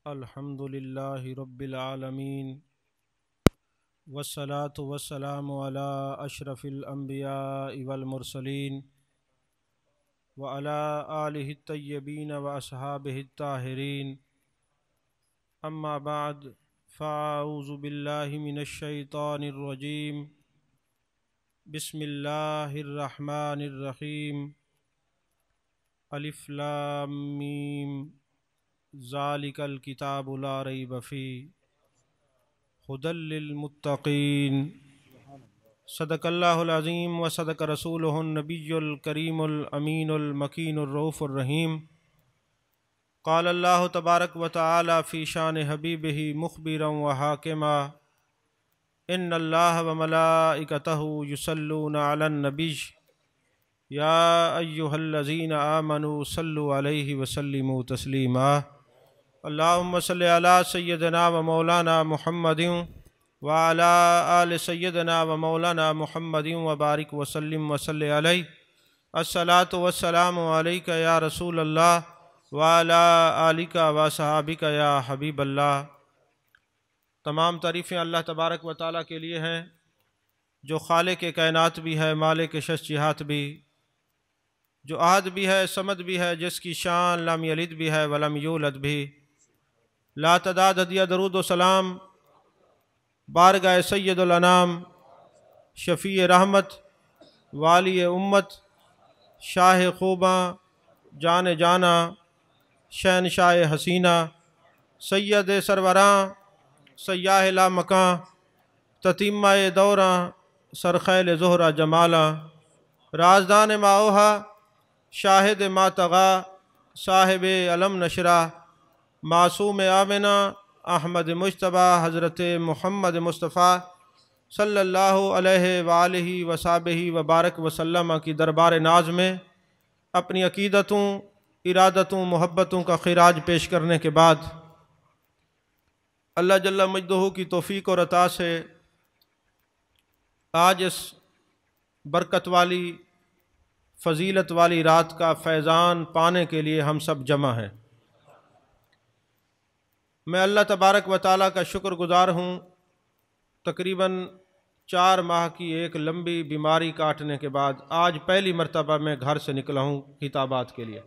अल्हम्दुलिल्लाहि रब्बिल आलमीन वस्सलातु वस्सलामु अला अशरफिल अंबियाइ वल मुरसलीन व अला आलिहि तय्यबीन व अस्हाबिहि ताहिरीन। अम्मा बाद फ़अऊज़ु बिल्लाहि मिनश शैतानिर रजीम। बिस्मिल्लाहिर रहमानिर रहीम। अलिफ लाम मीम ज़ालिकल किताबु ला रैब फ़ीह हुदल लिल मुत्तक़ीन। सदक़ल्लाहुल अज़ीम व सदक़ रसूलुहुन नबियुल करीमुल अमीनुल मकीनुर रऊफ़ुर रहीम। क़ाल अल्लाहु तबारक व तआला फ़ी शान हबीबिही मुख़बिरन व हाकिमा इन्नल्लाह व मलाइकतहु युसल्लूना अलन नबिय्य या अय्युहल्लज़ीना आमनू सल्लु अलैहि व सल्लिमू तस्लीमा। अल्लाहुम्मा सल्लि अला सय्यिदना व मौलाना मुहम्मदिन व अला आलि सय्यिदना व मौलाना मुहम्मदिन व बारिक व सल्लिम व सल्लि अलैहि। अस्सलातु वस्सलामु अलैका या रसूल अल्लाह व अला आलिका व सहाबिका या हबीब अल्लाह। तमाम तारीफ़ें अल्लाह तबारक व तआला के लिए हैं जो खालिक कायनात भी है, मालिक शख़्सियत भी, जो आहद भी है, समद भी है, जिसकी शान लम यलिद भी है वलम यूलद भी। ला तदाद हदिया दरूद व सलाम बारगाह सय्यदुल अनाम शफ़ी रहमत वाली उम्मत शाह खूबा जान जाना शहनशाह हसीना सैयद सरवरां सयाह ला मकां ततीमा दौरा सरखैल ज़ोहरा जमाला राजदान माओहा शाहिद मातगा साहिब अलम नशरा मासूम आमिना अहमद मुज्तबा हज़रत मुहम्मद मुस्तफ़ा सल्लल्लाहु अलैहि वालिहि वसाबिहि व बारक वसल्लम की दरबार नाज में अपनी अकीदतों, इरादतों, मोहब्बतों का खिराज पेश करने के बाद अल्लाह जल्ला मजदहू की तौफ़ीक़ और अता से आज इस बरकत वाली फ़जीलत वाली रात का फैज़ान पाने के लिए हम सब जमा हैं। मैं अल्लाह तबारक व तआला का शुक्रगुज़ार हूँ। तकरीबन 4 माह की एक लंबी बीमारी काटने के बाद आज पहली मरतबा मैं घर से निकला हूँ खिताबात के लिए।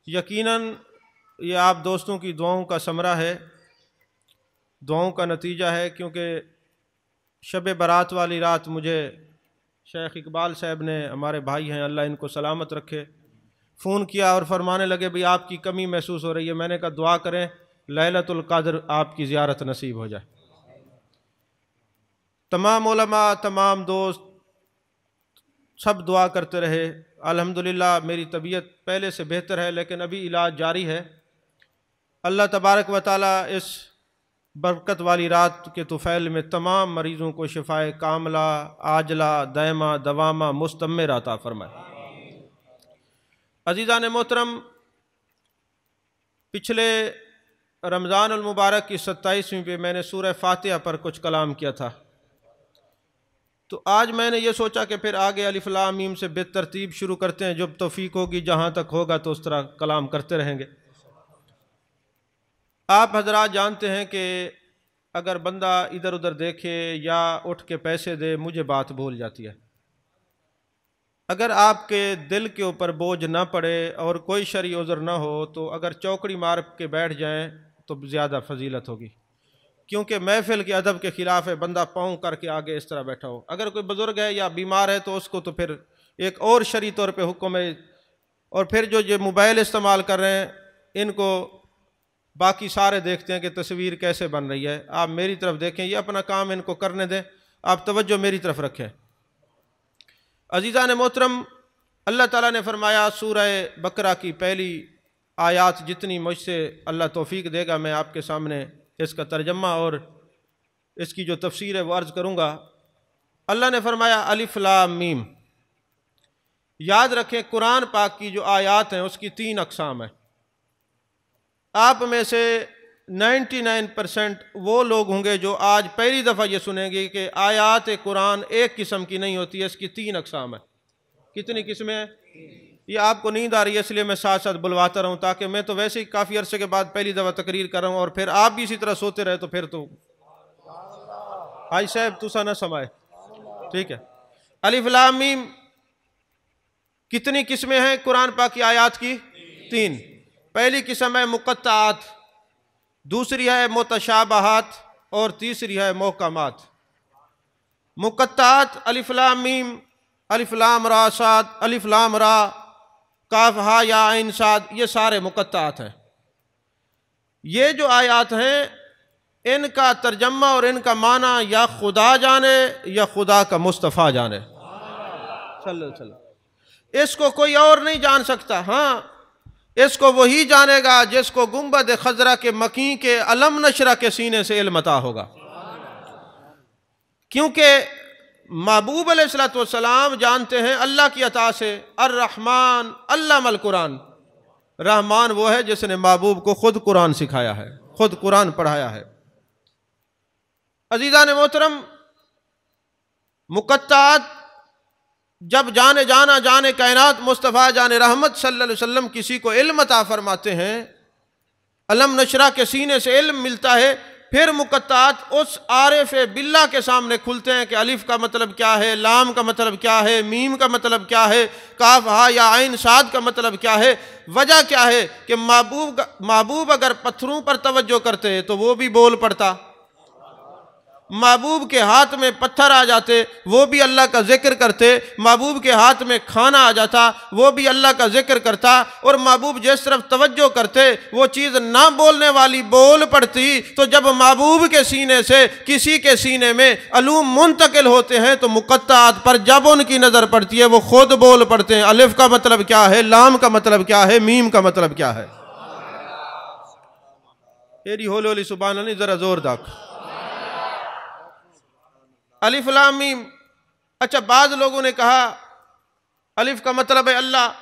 यकीनन ये आप दोस्तों की दुआओं का समरा है, दुआओं का नतीजा है, क्योंकि शब बारात वाली रात मुझे शेख इकबाल साहब ने, हमारे भाई हैं, अल्लाह इनको सलामत रखे, फ़ोन किया और फरमाने लगे भाई आपकी कमी महसूस हो रही है। मैंने कहा दुआ करें लैलतुल क़द्र आपकी ज़ियारत नसीब हो जाए। तमाम उलमा, तमाम दोस्त सब दुआ करते रहे। अल्हम्दुलिल्लाह मेरी तबीयत पहले से बेहतर है, लेकिन अभी इलाज जारी है। अल्लाह तबारक व तआला इस बरकत वाली रात के तुफ़ैल में तमाम मरीज़ों को शिफ़ाए कामला, आजला, दायमा, दवामा, मुस्तमिर अता फ़रमाए। अज़ीज़ान मोहतरम, पिछले रमज़ान अल मुबारक की 27वीं पे मैंने सूरह फ़ातिहा पर कुछ कलाम किया था, तो आज मैंने ये सोचा कि फिर आगे अलिफ लाम मीम से बेतरतीब शुरू करते हैं। जब तौफ़ीक़ होगी, जहाँ तक होगा तो उस तरह कलाम करते रहेंगे। आप हज़रात जानते हैं कि अगर बंदा इधर उधर देखे या उठ के पैसे दे, मुझे बात भूल जाती है। अगर आपके दिल के ऊपर बोझ ना पड़े और कोई शरई उज़र ना हो, तो अगर चौकड़ी मार के बैठ जाएं तो ज़्यादा फजीलत होगी, क्योंकि महफिल के अदब के ख़िलाफ़ है बंदा पाँव करके आगे इस तरह बैठा हो। अगर कोई बुज़ुर्ग है या बीमार है तो उसको तो फिर एक और शरई तौर पे हुक्म है। और फिर जो ये मोबाइल इस्तेमाल कर रहे हैं, इनको बाकी सारे देखते हैं कि तस्वीर कैसे बन रही है। आप मेरी तरफ देखें, ये अपना काम इनको करने दें, आप तवज्जो मेरी तरफ रखें। अज़ीज़ान मोहतरम, अल्लाह ताला ने फरमाया सूरह बकरा की पहली आयात जितनी मुझसे अल्लाह तौफ़ीक़ देगा मैं आपके सामने इसका तर्जमा और इसकी जो तफसीर है वो अर्ज़ करूँगा। अल्लाह ने फरमाया अलिफ लाम मीम। याद रखें, कुरान पाक की जो आयात हैं उसकी 3 अक़साम है। आप में से 99% वो लोग होंगे जो आज पहली दफ़ा ये सुनेंगे कि आयात कुरान एक किस्म की नहीं होती है, इसकी 3 अक़साम है। कितनी किस्में हैं? ये आपको नींद आ रही है इसलिए मैं साथ साथ बुलवाता रहूं, ताकि मैं तो वैसे ही काफ़ी अरसे के बाद पहली दफ़ा तकरीर कर रहा हूँ और फिर आप भी इसी तरह सोते रहे तो फिर तो हाई साहब तुसा ना समाए। ठीक है, अलिफ लाम मीम कितनी किस्में हैं कुरान पाक की आयात की? 3। पहली किस्म है मुक़त्ताआत, दूसरी है मुतशाबहात और तीसरी है मुहकमात। मुक़त्ताआत अलिफ लाम मीम, अलिफ लाम रा साद, अलिफ लाम रा काफ हा या आइन साद, ये सारे मुक़त्ताआत हैं। ये जो आयात हैं इनका तर्जमा और इनका माना या खुदा जाने या खुदा का मुस्तफ़ा जाने सल्लल्लाहु अलैहि वसल्लम, इसको कोई और नहीं जान सकता। हाँ, इसको वही जानेगा जिसको गुंबद खजरा के मकी के अलम नशरा के सीने से इल्म अता होगा, क्योंकि महबूब अलैहिस्सलाम जानते हैं अल्लाह की अता से अर्रहमान अल्लमल कुरान, रहमान वो है जिसने महबूब को खुद कुरान सिखाया है, खुद कुरान पढ़ाया है। अजीज़ान मोहतरम, मुक़त्ताआत जब जाने जाना जाने कायनात मुस्तफ़ा जाने रहमत सल्लल्लाहु अलैहि वसल्लम किसी को इल्म अता फरमाते हैं, अलम नशरा के सीने से इल्म मिलता है, फिर मुक़त्ताआत उस आरिफ बिल्ला के सामने खुलते हैं कि अलिफ का मतलब क्या है, लाम का मतलब क्या है, मीम का मतलब क्या है, काफ हा या आइन साद का मतलब क्या है। वजह क्या है कि महबूब अगर पत्थरों पर तवज्जो करते तो वो भी बोल पड़ता, महबूब के हाथ में पत्थर आ जाते वो भी अल्लाह का जिक्र करते, महबूब के हाथ में खाना आ जाता वो भी अल्लाह का जिक्र करता, और महबूब जिस तरफ तवज्जो करते वो चीज़ ना बोलने वाली बोल पड़ती। तो जब महबूब के सीने से किसी के सीने में अलूम मुंतकिल होते हैं तो मुक़त्ताआत पर जब उनकी नज़र पड़ती है वो खुद बोल पड़ते हैं, अलिफ का मतलब क्या है, लाम का मतलब क्या है, मीम का मतलब क्या है। तेरी होली होली सुभान अल्लाह, ज़रा जोर दाक अलिफ लाम मीम। अच्छा, बाज़ लोगों ने कहा अलिफ का मतलब है अल्लाह,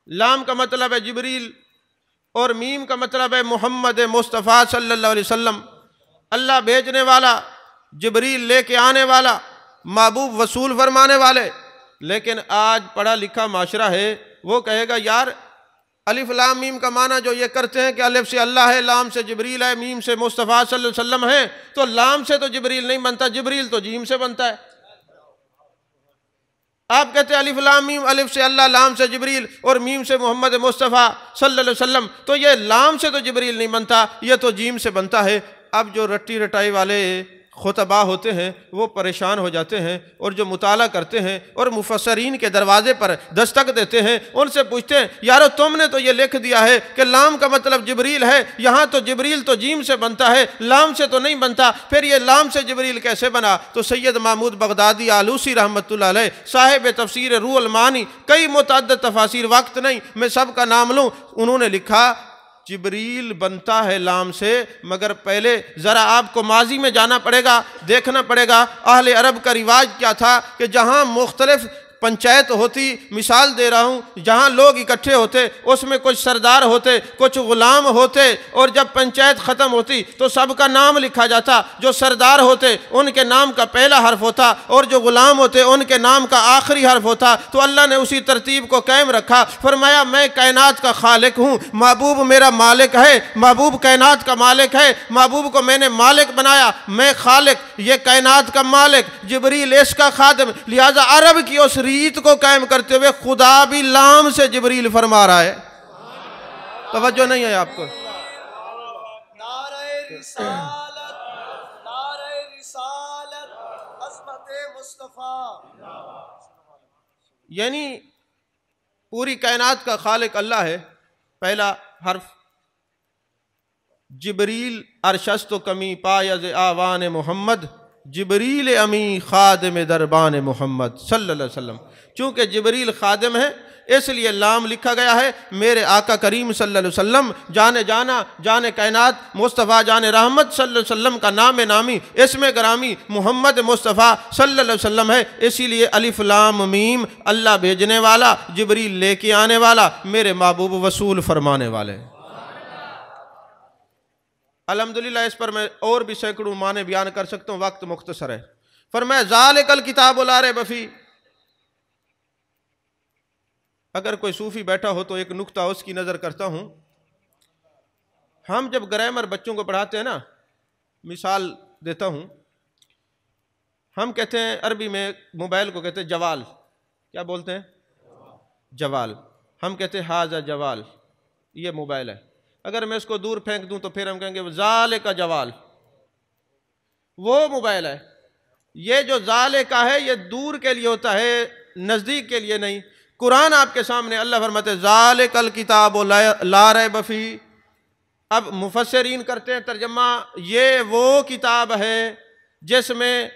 लाम का मतलब है जिब्रील और मीम का मतलब है मोहम्मद मुस्तफ़ा सल्लल्लाहु अलैहि वसल्लम, अल्लाह भेजने वाला, जिब्रील लेके आने वाला, महबूब वसूल फरमाने वाले। लेकिन आज पढ़ा लिखा माशरा है वो कहेगा यार अलिफ लाम मीम का माना जो ये करते हैं कि अलिफ से अल्लाह है, लाम से जिब्रील है, मीम से मुस्तफ़ा सल्लल्लाहु अलैहि वसल्लम है, तो लाम से तो जिब्रील नहीं बनता, जिब्रील तो जीम से बनता है। आप कहते हैं अलिफ लाम मीम, अलिफ से अल्लाह, लाम से जिब्रील और मीम से मोहम्मद मुस्तफ़ा सल्लल्लाहु अलैहि वसल्लम, तो ये लाम से तो जिब्रील नहीं बनता, ये तो जीम से बनता है। अब जो रट्टी रटाई वाले खुतबा होते हैं वो परेशान हो जाते हैं, और जो मुताला करते हैं और मुफस्सरीन के दरवाजे पर दस्तक देते हैं उनसे पूछते हैं यारो तुमने तो ये लिख दिया है कि लाम का मतलब जिब्रील है, यहाँ तो जिब्रील तो जीम से बनता है, लाम से तो नहीं बनता, फिर ये लाम से जिब्रील कैसे बना। तो सैयद महमूद बगदादी आलूसी रहमतुल्लाह अलैह साहिब तफसीर रूहुल मानी, कई मुतअद्दिद तफासिर, वक्त नहीं मैं सब का नाम लूँ, उन्होंने लिखा जिब्रील बनता है लाम से, मगर पहले ज़रा आपको माजी में जाना पड़ेगा, देखना पड़ेगा अहले अरब का रिवाज क्या था कि जहाँ मुख्तलिफ पंचायत होती, मिसाल दे रहा हूँ, जहाँ लोग इकट्ठे होते उसमें कुछ सरदार होते, कुछ ग़ुलाम होते, और जब पंचायत ख़त्म होती तो सबका नाम लिखा जाता। जो सरदार होते उनके नाम का पहला हर्फ होता और जो ग़ुलाम होते उनके नाम का आखिरी हर्फ होता। तो अल्लाह ने उसी तरतीब को कायम रखा, फरमाया मैं कायनात का खालिक हूँ, महबूब मेरा मालिक है, महबूब कायनात का मालिक है, महबूब को मैंने मालिक बनाया, मैं खालिक, ये कायनात का मालिक, जिब्रील इसका खादिम। लिहाजा अरब की उस रीत को कायम करते हुए खुदा भी लाम से जिब्रील फरमा रहा है। तवज्जो नहीं है आपको? यानी पूरी कायनात का खालिक अल्लाह है। पहला हर्फ जिब्रील अरशस्त कमी पायज आवान मोहम्मद, जिब्रील अमी खादिम दरबान मोहम्मद सल्लल्लाहु अलैहि वसल्लम। चूँकि जिब्रील खादिम है इसलिए लाम लिखा गया है। मेरे आका करीम सल्लल्लाहु अलैहि वसल्लम जाने जाना जाने कायनात मुस्तफ़ा जाने रहमत सल्लल्लाहु अलैहि वसल्लम का नाम नामी इसमें ग्रामी मोहम्मद मुस्तफ़ा सल्लल्लाहु अलैहि वसल्लम है। इसीलिए अलिफ लाम मीम, अल्लाह भेजने वाला, जिब्रील लेके आने वाला, मेरे महबूब वसूल फरमाने वाले। अल्हम्दुलिल्लाह इस पर मैं और भी सैकड़ों माने बयान कर सकता हूँ, वक्त मुख्तसर है। फरमाया ज़ालिकल किताबु ला रैब फीह, अगर कोई सूफ़ी बैठा हो तो एक नुक्ता उसकी नज़र करता हूँ। हम जब ग्रामर बच्चों को पढ़ाते हैं ना, मिसाल देता हूँ, हम कहते हैं अरबी में मोबाइल को कहते हैं जवाल। क्या बोलते हैं? जवाल। हम कहते हैं हाजा जवाल, ये मोबाइल है। अगर मैं इसको दूर फेंक दूं तो फिर हम कहेंगे जाले का जवाल, वो मोबाइल है। ये जो जाले का है ये दूर के लिए होता है, नज़दीक के लिए नहीं। कुरान आपके सामने, अल्लाह फरमाते जाले कल किताब ला रैब फी। अब मुफस्सिरीन करते हैं तर्जमा, ये वो किताब है जिसमें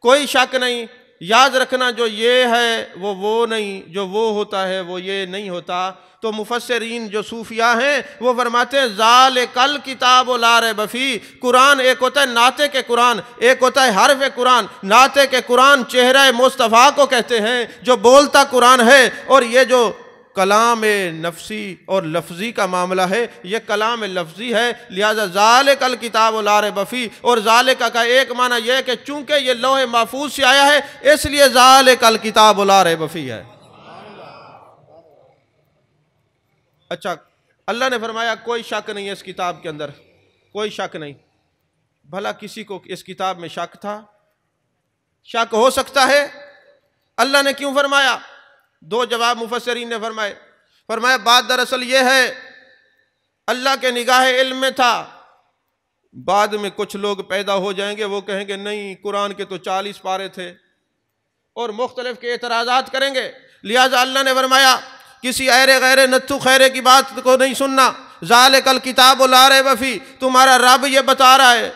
कोई शक नहीं। याद रखना, जो ये है वो नहीं, जो वो होता है वो ये नहीं होता। तो मुफस्सिरीन जो सूफिया हैं वो फरमाते हैं ज़ाले कल किताब ला रैब फी। कुरान एक होता है नाते के कुरान, एक होता है हर्फ कुरान। नाते के कुरान चेहरा मुस्तफ़ा को कहते हैं, जो बोलता कुरान है। और ये जो कलाम नफसी और लफ्ज़ी का मामला है, ये कलाम लफ्ज़ी है। लिहाजा ज़ाले कल किताब ला रैब फी। और ज़ाले का एक माना यह है कि चूँकि ये लौह महफूज से आया है इसलिए ज़ाले कल किताब ला रैब फी है। अच्छा, अल्लाह ने फरमाया कोई शक नहीं है इस किताब के अंदर, कोई शक नहीं। भला किसी को इस किताब में शक था? शक हो सकता है? अल्लाह ने क्यों फरमाया? दो जवाब मुफस्सिरीन ने फरमाया बात दरअसल ये है, अल्लाह के निगाह इल्म में था। बाद में कुछ लोग पैदा हो जाएंगे, वो कहेंगे नहीं कुरान के तो 40 पारे थे, और मुख्तलिफ के एतराज़ात करेंगे। लिहाजा अल्लाह ने फरमाया किसी ऐरे गैरे नत्थु खैरे की बात को नहीं सुनना। ज़ाले कल किताब ला रैब फी, तुम्हारा रब ये बता रहा है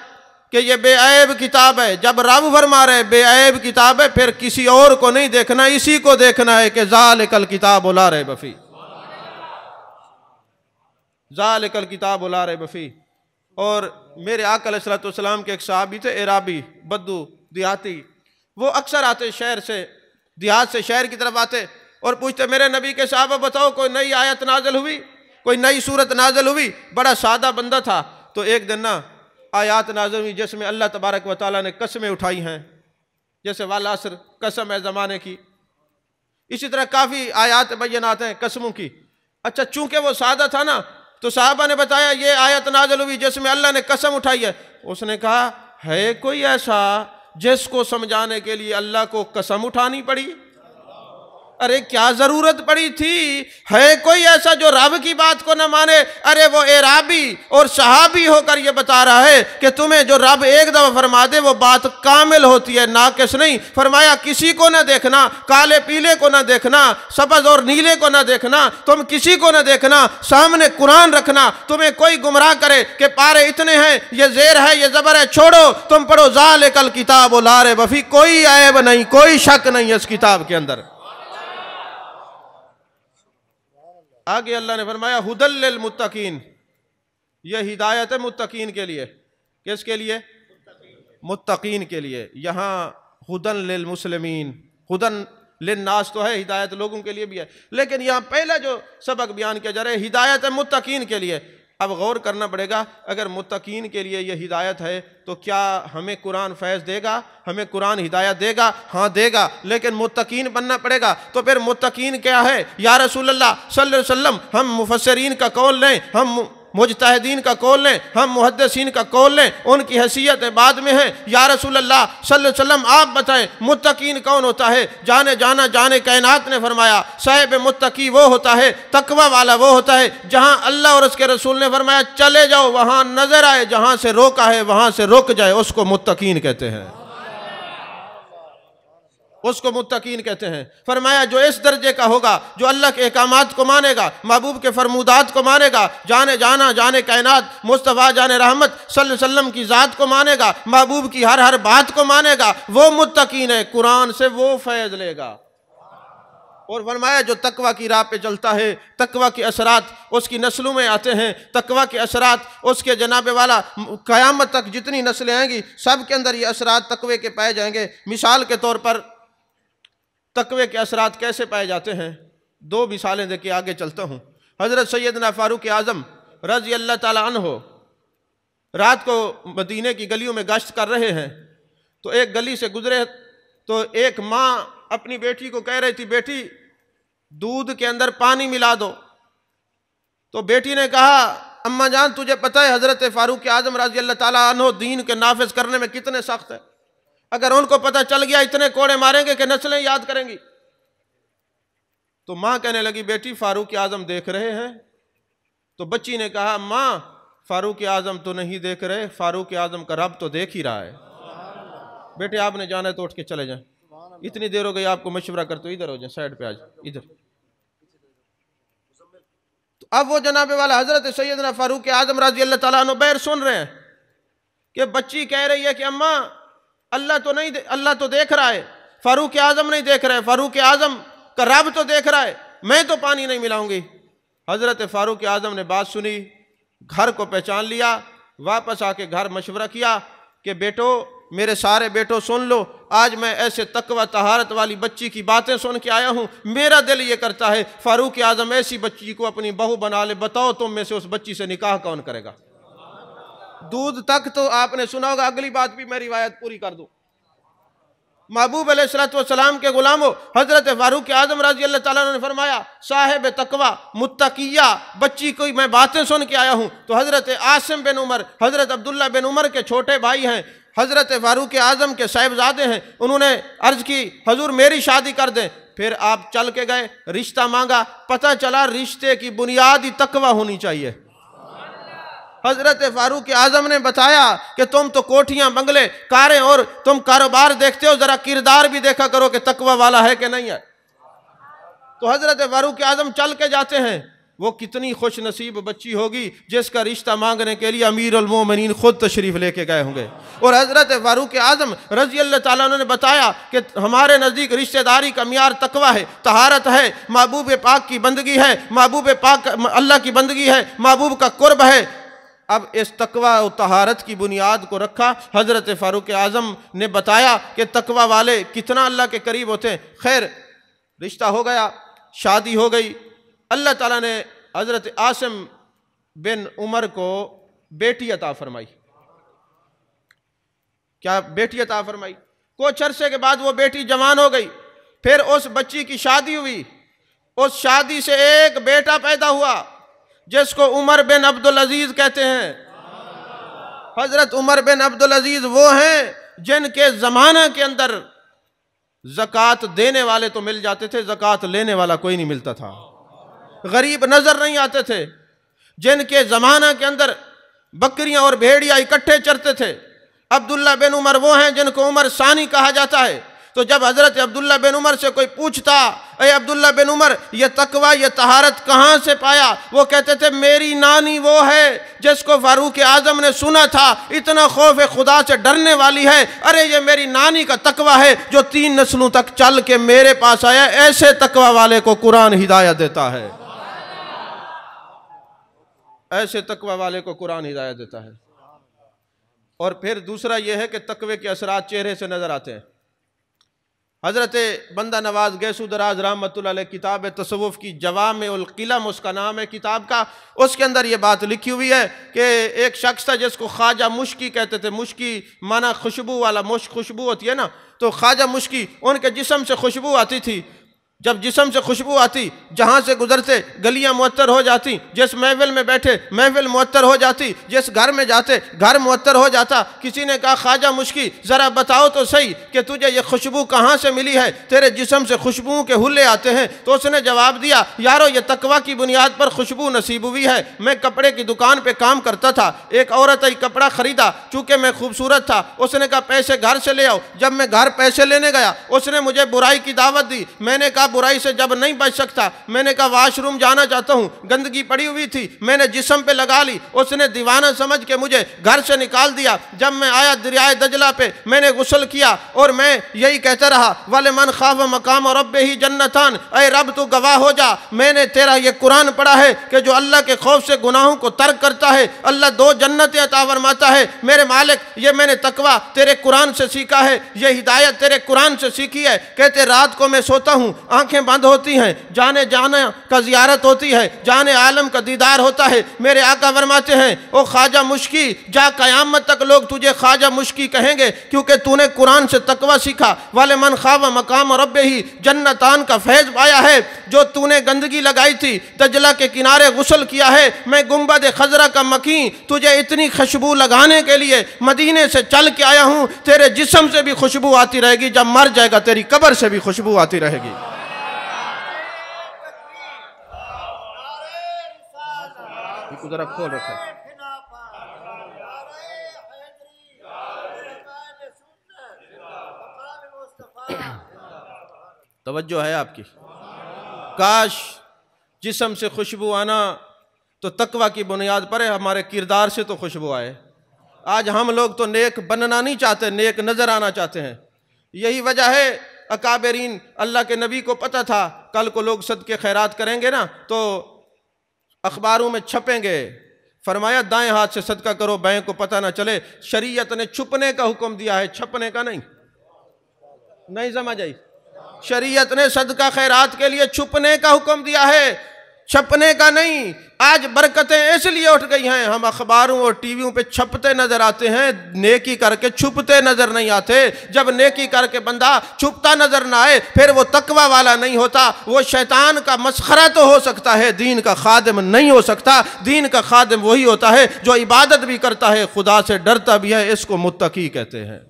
कि ये बेऐब किताब है। जब रब फरमा रहे बेऐब किताब है, फिर किसी और को नहीं देखना, इसी को देखना है कि ज़ाले कल किताब ला रैब फी, ज़ाले कल किताब ला रैब फी। और मेरे आका अलैहिस्सलातु वस्सलाम के एक सहाबी थे, एराबी बद्दू देहाती। वो अक्सर आते शहर से, देहात से शहर की तरफ आते और पूछते मेरे नबी के साहबा बताओ कोई नई आयत नाज़िल हुई, कोई नई सूरत नाज़िल हुई। बड़ा सादा बंदा था। तो एक दिन ना आयात नाज़िल हुई जिसमें अल्लाह तबारक व तआला ने कसमें उठाई हैं, जैसे वाल असर कसम है ज़माने की। इसी तरह काफ़ी आयात बय्यनात हैं कसमों की। अच्छा, चूंकि वो सादा था ना, तो साहबा ने बताया ये आयत नाज़िल हुई जिसमें अल्लाह ने कसम उठाई है। उसने कहा है कोई ऐसा जिसको समझाने के लिए अल्लाह को कसम उठानी पड़ी? अरे क्या जरूरत पड़ी थी? है कोई ऐसा जो रब की बात को न माने? अरे वो एराबी और सहाबी होकर ये बता रहा है कि तुम्हें जो रब एक दफा फरमा दे वो बात कामिल होती है, नाकिस नहीं। फरमाया किसी को न देखना, काले पीले को न देखना, सब्ज और नीले को न देखना, तुम किसी को न देखना, सामने कुरान रखना। तुम्हें कोई गुमराह करे कि पारे इतने हैं, ये जेर है, ये जबर है, छोड़ो, तुम पढ़ो ज़ाले कल किताब ला रैब फी। कोई ऐब नहीं, कोई शक नहीं है इस किताब के अंदर। आगे अल्लाह ने फरमाया हुदल लिल मुत्तकीन, यह हिदायत है मुत्तकीन के लिए। किसके लिए? मुत्तकीन के लिए। यहाँ हुदन लिल मुस्लिमीन, हुदन लिल नास तो है, हिदायत लोगों के लिए भी है, लेकिन यहाँ पहला जो सबक बयान किया जा रहा है हिदायत है मुत्तकीन के लिए। अब गौर करना पड़ेगा, अगर मुत्तकीन के लिए यह हिदायत है तो क्या हमें कुरान फैज़ देगा, हमें कुरान हिदायत देगा? हाँ देगा, लेकिन मुत्तकीन बनना पड़ेगा। तो फिर मुत्तकीन क्या है या रसूल अल्लाह सल्लल्लाहु अलैहि वसल्लम? हम मुफस्सिरीन का कौल लें, हम मुजतहिदीन का कौल लें, हम मुहद्दिसीन का कौल लें, उनकी हैसियत बाद में है। या रसूल अल्लाह सल्लल्लाहु अलैहि वसल्लम आप बताएं मुत्तकीन कौन होता है? जाने जाना जाने कायनात ने फरमाया साहिब मुत्तकी वो होता है, तकवा वाला वो होता है जहां अल्लाह और उसके रसूल ने फरमाया चले जाओ वहां नजर आए, जहां से रोका है वहां से रुक जाए, उसको मुत्तकीन कहते हैं, उसको मुत्तकीन कहते हैं। फरमाया जो इस दर्जे का होगा, जो अल्लाह के अहकामात को मानेगा, महबूब के फरमूदात को मानेगा, जाने जाना जाने कायनात मुस्तफ़ा जाने रहमत सल्लल्लाहु अलैहि वसल्लम की ज़ात को मानेगा, महबूब की हर हर बात को मानेगा, वो मुत्तकीन है, कुरान से वो फैज़ लेगा। और फरमाया जो तकवा की राह पे चलता है, तकवा के असरात उसकी नस्लों में आते हैं, तकवा के असरात उसके जनाबे वाला क़यामत तक जितनी नस्लें आएंगी सब के अंदर ये असरात तकवे के पाए जाएंगे। मिसाल के तौर पर तकवे के असरात कैसे पाए जाते हैं, दो मिसालें दे के आगे चलता हूँ। हज़रत सैयदना फ़ारूक आज़म रज़ी अल्लाह ताला अन्हो रात को मदीने की गलियों में गश्त कर रहे हैं, तो एक गली से गुजरे तो एक माँ अपनी बेटी को कह रही थी बेटी दूध के अंदर पानी मिला दो। तो बेटी ने कहा, अम्मा जान तुझे पता है हजरत फारूक आजम रज़ी अल्लाह ताला अन्हो दीन के नाफिज करने में कितने सख्त है, अगर उनको पता चल गया इतने कोड़े मारेंगे कि नस्लें याद करेंगी। तो माँ कहने लगी, बेटी फारूक आजम देख रहे हैं? तो बच्ची ने कहा, माँ फारूक आजम तो नहीं देख रहे, फारूक आजम का रब तो देख ही रहा है। बेटे आपने जाना है तो उठ के चले जाएं, इतनी देर हो गई आपको मशवरा करते हो, इधर हो जाए, साइड पे आ जाए इधर। तो अब वो जनाबे वाला हजरत सैयदना फारूक आजम रज़ी अल्लाह ताला अन्हु बैर सुन रहे हैं कि बच्ची कह रही है कि अम्मा अल्लाह तो देख रहा है, फारूक आजम नहीं देख रहा है, फारूक आजम का रब तो देख रहा है, मैं तो पानी नहीं मिलाऊंगी। हजरत फारूक आजम ने बात सुनी, घर को पहचान लिया, वापस आके घर मशवरा किया कि बेटो, मेरे सारे बेटो सुन लो, आज मैं ऐसे तकवा तहारत वाली बच्ची की बातें सुन के आया हूँ, मेरा दिल ये करता है फारूक आजम ऐसी बच्ची को अपनी बहू बना ले, बताओ तुम में से उस बच्ची से निकाह कौन करेगा। दूध तक तो आपने सुना होगा, अगली बात भी मैं रिवायत पूरी कर दूं। महबूब अलैहिस्सलाम के गुलामों, हजरत फारूक आजम रज़ी अल्लाह ताला ने फरमाया, साहिब तकवा मुत्तकिया बच्ची कोई मैं बातें सुन के आया हूँ। तो हजरत आसिम बिन उमर, हजरत अब्दुल्ला बिन उमर के छोटे भाई हैं, हजरत फारूक आजम के साहिबजादे हैं, उन्होंने अर्ज की हजूर मेरी शादी कर दें। फिर आप चल के गए, रिश्ता मांगा, पता चला रिश्ते की बुनियाद ही तकवा होनी चाहिए। हजरत फारूक आजम ने बताया कि तुम तो कोठियां बंगले कारें और तुम कारोबार देखते हो, जरा किरदार भी देखा करो कि तकवा वाला है कि नहीं है। तो हजरत फारूक आजम चल के जाते हैं, वो कितनी खुश नसीब बच्ची होगी जिसका रिश्ता मांगने के लिए अमीर उल मोमिनीन खुद तशरीफ लेके गए होंगे। और हजरत फारूक आजम रजी अल्लाह ताला ने बताया कि हमारे नज़दीक रिश्तेदारी का मियार तकवा है, तहारत है, महबूब पाक की बंदगी है, महबूब पाक अल्लाह की बंदगी है, महबूब का कुर्ब है। अब इस तकवा और तहारत की बुनियाद को रखा। हजरत फारूक आजम ने बताया कि तकवा वाले कितना अल्लाह के करीब होते हैं। खैर रिश्ता हो गया, शादी हो गई। अल्लाह ताला ने हजरत आसिम बिन उमर को बेटी अता फरमाई। क्या बेटी अता फरमाई? कुछ अरसे के बाद वो बेटी जवान हो गई। फिर उस बच्ची की शादी हुई, उस शादी से एक बेटा पैदा हुआ जिसको उमर बिन अब्दुल अजीज कहते हैं। हजरत उमर बिन अब्दुल अजीज वो हैं जिनके जमाना के अंदर ज़कात देने वाले तो मिल जाते थे, ज़कात लेने वाला कोई नहीं मिलता था, गरीब नजर नहीं आते थे। जिनके जमाना के अंदर बकरियां और भेड़िया इकट्ठे चरते थे। अब्दुल्ला बिन उमर वो हैं जिनको उमर सानी कहा जाता है। तो जब हजरत अब्दुल्ला बिन उमर से कोई पूछता, अरे अब्दुल्ला बिन उमर ये तकवा ये तहारत कहाँ से पाया, वो कहते थे मेरी नानी वो है जिसको फारूक आजम ने सुना था इतना खौफ खुदा से डरने वाली है। अरे ये मेरी नानी का तकवा है जो 3 नस्लों तक चल के मेरे पास आया। ऐसे तकवा वाले को कुरान हिदायत देता है, ऐसे तकवा वाले को कुरान हिदायत देता है। और फिर दूसरा यह है कि तकवे के असरात चेहरे से नजर आते हैं। हज़रत बंदा नवाज गैसू दराज रहमतुल्लाह अलैह किताब तसव्वुफ़ की जवामिउल क़िलम उसका नाम है किताब का, उसके अंदर ये बात लिखी हुई है कि एक शख्स था जिसको ख्वाजा मुश्की कहते थे। मुश्की माना खुशबू वाला, मुश्क खुशबू होती है ना, तो ख्वाजा मुश्की उनके जिस्म से खुशबू आती थी। जब जिस्म से खुशबू आती, जहाँ से गुजरते गलियाँ मुअत्तर हो जाती, जिस महफिल में बैठे महफिल मुअत्तर हो जाती, जिस घर में जाते घर मुअत्तर हो जाता। किसी ने कहा ख्वाजा मुश्की ज़रा बताओ तो सही कि तुझे ये खुशबू कहाँ से मिली है, तेरे जिस्म से खुशबुओं के हुल्ले आते हैं। तो उसने जवाब दिया, यारो ये तकवा की बुनियाद पर खुशबू नसीब हुई है। मैं कपड़े की दुकान पर काम करता था, एक औरत आई कपड़ा ख़रीदा, चूँकि मैं खूबसूरत था, उसने कहा पैसे घर से ले आओ। जब मैं घर पैसे लेने गया उसने मुझे बुराई की दावत दी। मैंने कहा बुराई से जब नहीं बच सकता, मैंने कहा वाशरूम जाना चाहता हूँ, गंदगी पड़ी हुई थी, मैंने जिस्म पे लगा ली। उसने दीवाना समझ के मुझे घर से निकाल दिया। जब मैं आया दरियाए दजला पे, मैंने गुस्ल किया और मैं यही कहता रहा, वाले मन खाफ मकाम और रब्बे ही जन्नतान, अय रब तू गवाह हो जा, मैंने तेरा ये कुरान पढ़ा है कि जो अल्लाह के खौफ से गुनाहों को तर्क करता है अल्लाह 2 जन्नतें अता फरमाता है। मेरे मालिक ये मैंने तकवा तेरे कुरान से सीखा है, ये हिदायत तेरे कुरान से सीखी है। कहते रात को मैं सोता हूँ, आंखें बंद होती हैं, जाने जाना का ज़ियारत होती है, जाने आलम का दीदार होता है। मेरे आका फरमाते हैं, ओ ख्वाजा मुश्की, जा क़यामत तक लोग तुझे ख्वाजा मुश्की कहेंगे, क्योंकि तूने कुरान से तकवा सीखा। वाले मन खावा मकाम रब्बे ही जन्नतान का फैज़ पाया है। जो तूने गंदगी लगाई थी, दजला के किनारे गुस्ल किया है, मैं गुंबद खजरा का मकीन तुझे इतनी खुशबू लगाने के लिए मदीने से चल के आया हूँ। तेरे जिस्म से भी खुशबू आती रहेगी, जब मर जाएगा तेरी कब्र से भी खुशबू आती रहेगी। जरा खोल रखा है। तवज्जो है आपकी। काश जिस्म से खुशबू आना तो तकवा की बुनियाद पर है, हमारे किरदार से तो खुशबू आए। आज हम लोग तो नेक बनना नहीं चाहते, नेक नजर आना चाहते हैं। यही वजह है अकाबरीन, अल्लाह के नबी को पता था कल को लोग सदके खैरात करेंगे ना तो अखबारों में छपेंगे। फरमाया दाएं हाथ से सदका करो, बाएं को पता ना चले। शरीयत ने छुपने का हुक्म दिया है, छपने का नहीं। नहीं समझ आई? शरीयत ने सदका खैरात के लिए छुपने का हुक्म दिया है, छपने का नहीं। आज बरकतें इसलिए उठ गई हैं, हम अखबारों और टीवियों पे छपते नजर आते हैं, नेकी करके छुपते नजर नहीं आते। जब नेकी करके बंदा छुपता नजर ना आए, फिर वो तकवा वाला नहीं होता, वो शैतान का मस्खरा तो हो सकता है, दीन का खादिम नहीं हो सकता। दीन का खादिम वही होता है जो इबादत भी करता है, खुदा से डरता भी है। इसको मुत्तकी कहते हैं।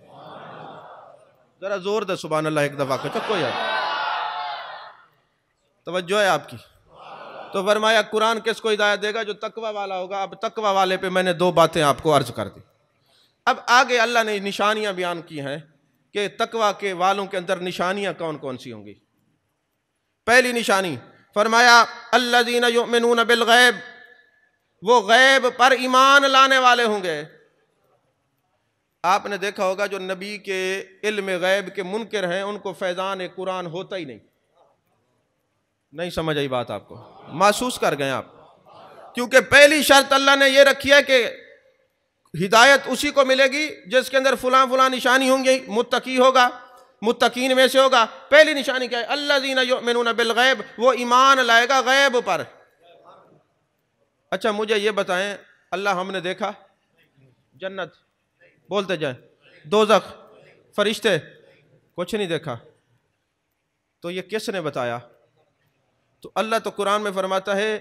जरा जोर दे सुभान अल्लाह एक दफा को चक्को यार। तवज्जो है आपकी। तो फरमाया कुरान किसको हिदायत देगा? जो तकवा वाला होगा। अब तकवा वाले पे मैंने दो बातें आपको अर्ज कर दी। अब आगे अल्लाह ने निशानियां बयान की हैं कि तकवा के वालों के अंदर निशानियां कौन कौन सी होंगी। पहली निशानी फरमाया अल्लज़ीना युमिनून बिल गैब, वो गैब पर ईमान लाने वाले होंगे। आपने देखा होगा जो नबी के इल्म गैब के मुनकिर हैं उनको फैज़ान कुरान होता ही नहीं। नहीं समझ आई बात आपको? महसूस कर गए आप? क्योंकि पहली शर्त अल्लाह ने ये रखी है कि हिदायत उसी को मिलेगी जिसके अंदर फुलां फुलां निशानी होंगी, मुत्तकी होगा, मुत्तकीन में से होगा। पहली निशानी क्या है? अल्लज़ीना युमिनून बिल गैब, वो ईमान लाएगा गैब पर। अच्छा मुझे ये बताएं, अल्लाह हमने देखा? जन्नत बोलते जाए, दोज़ख, फरिश्ते, कुछ नहीं देखा। तो ये किसने बताया? तो अल्लाह तो कुरान में फरमाता है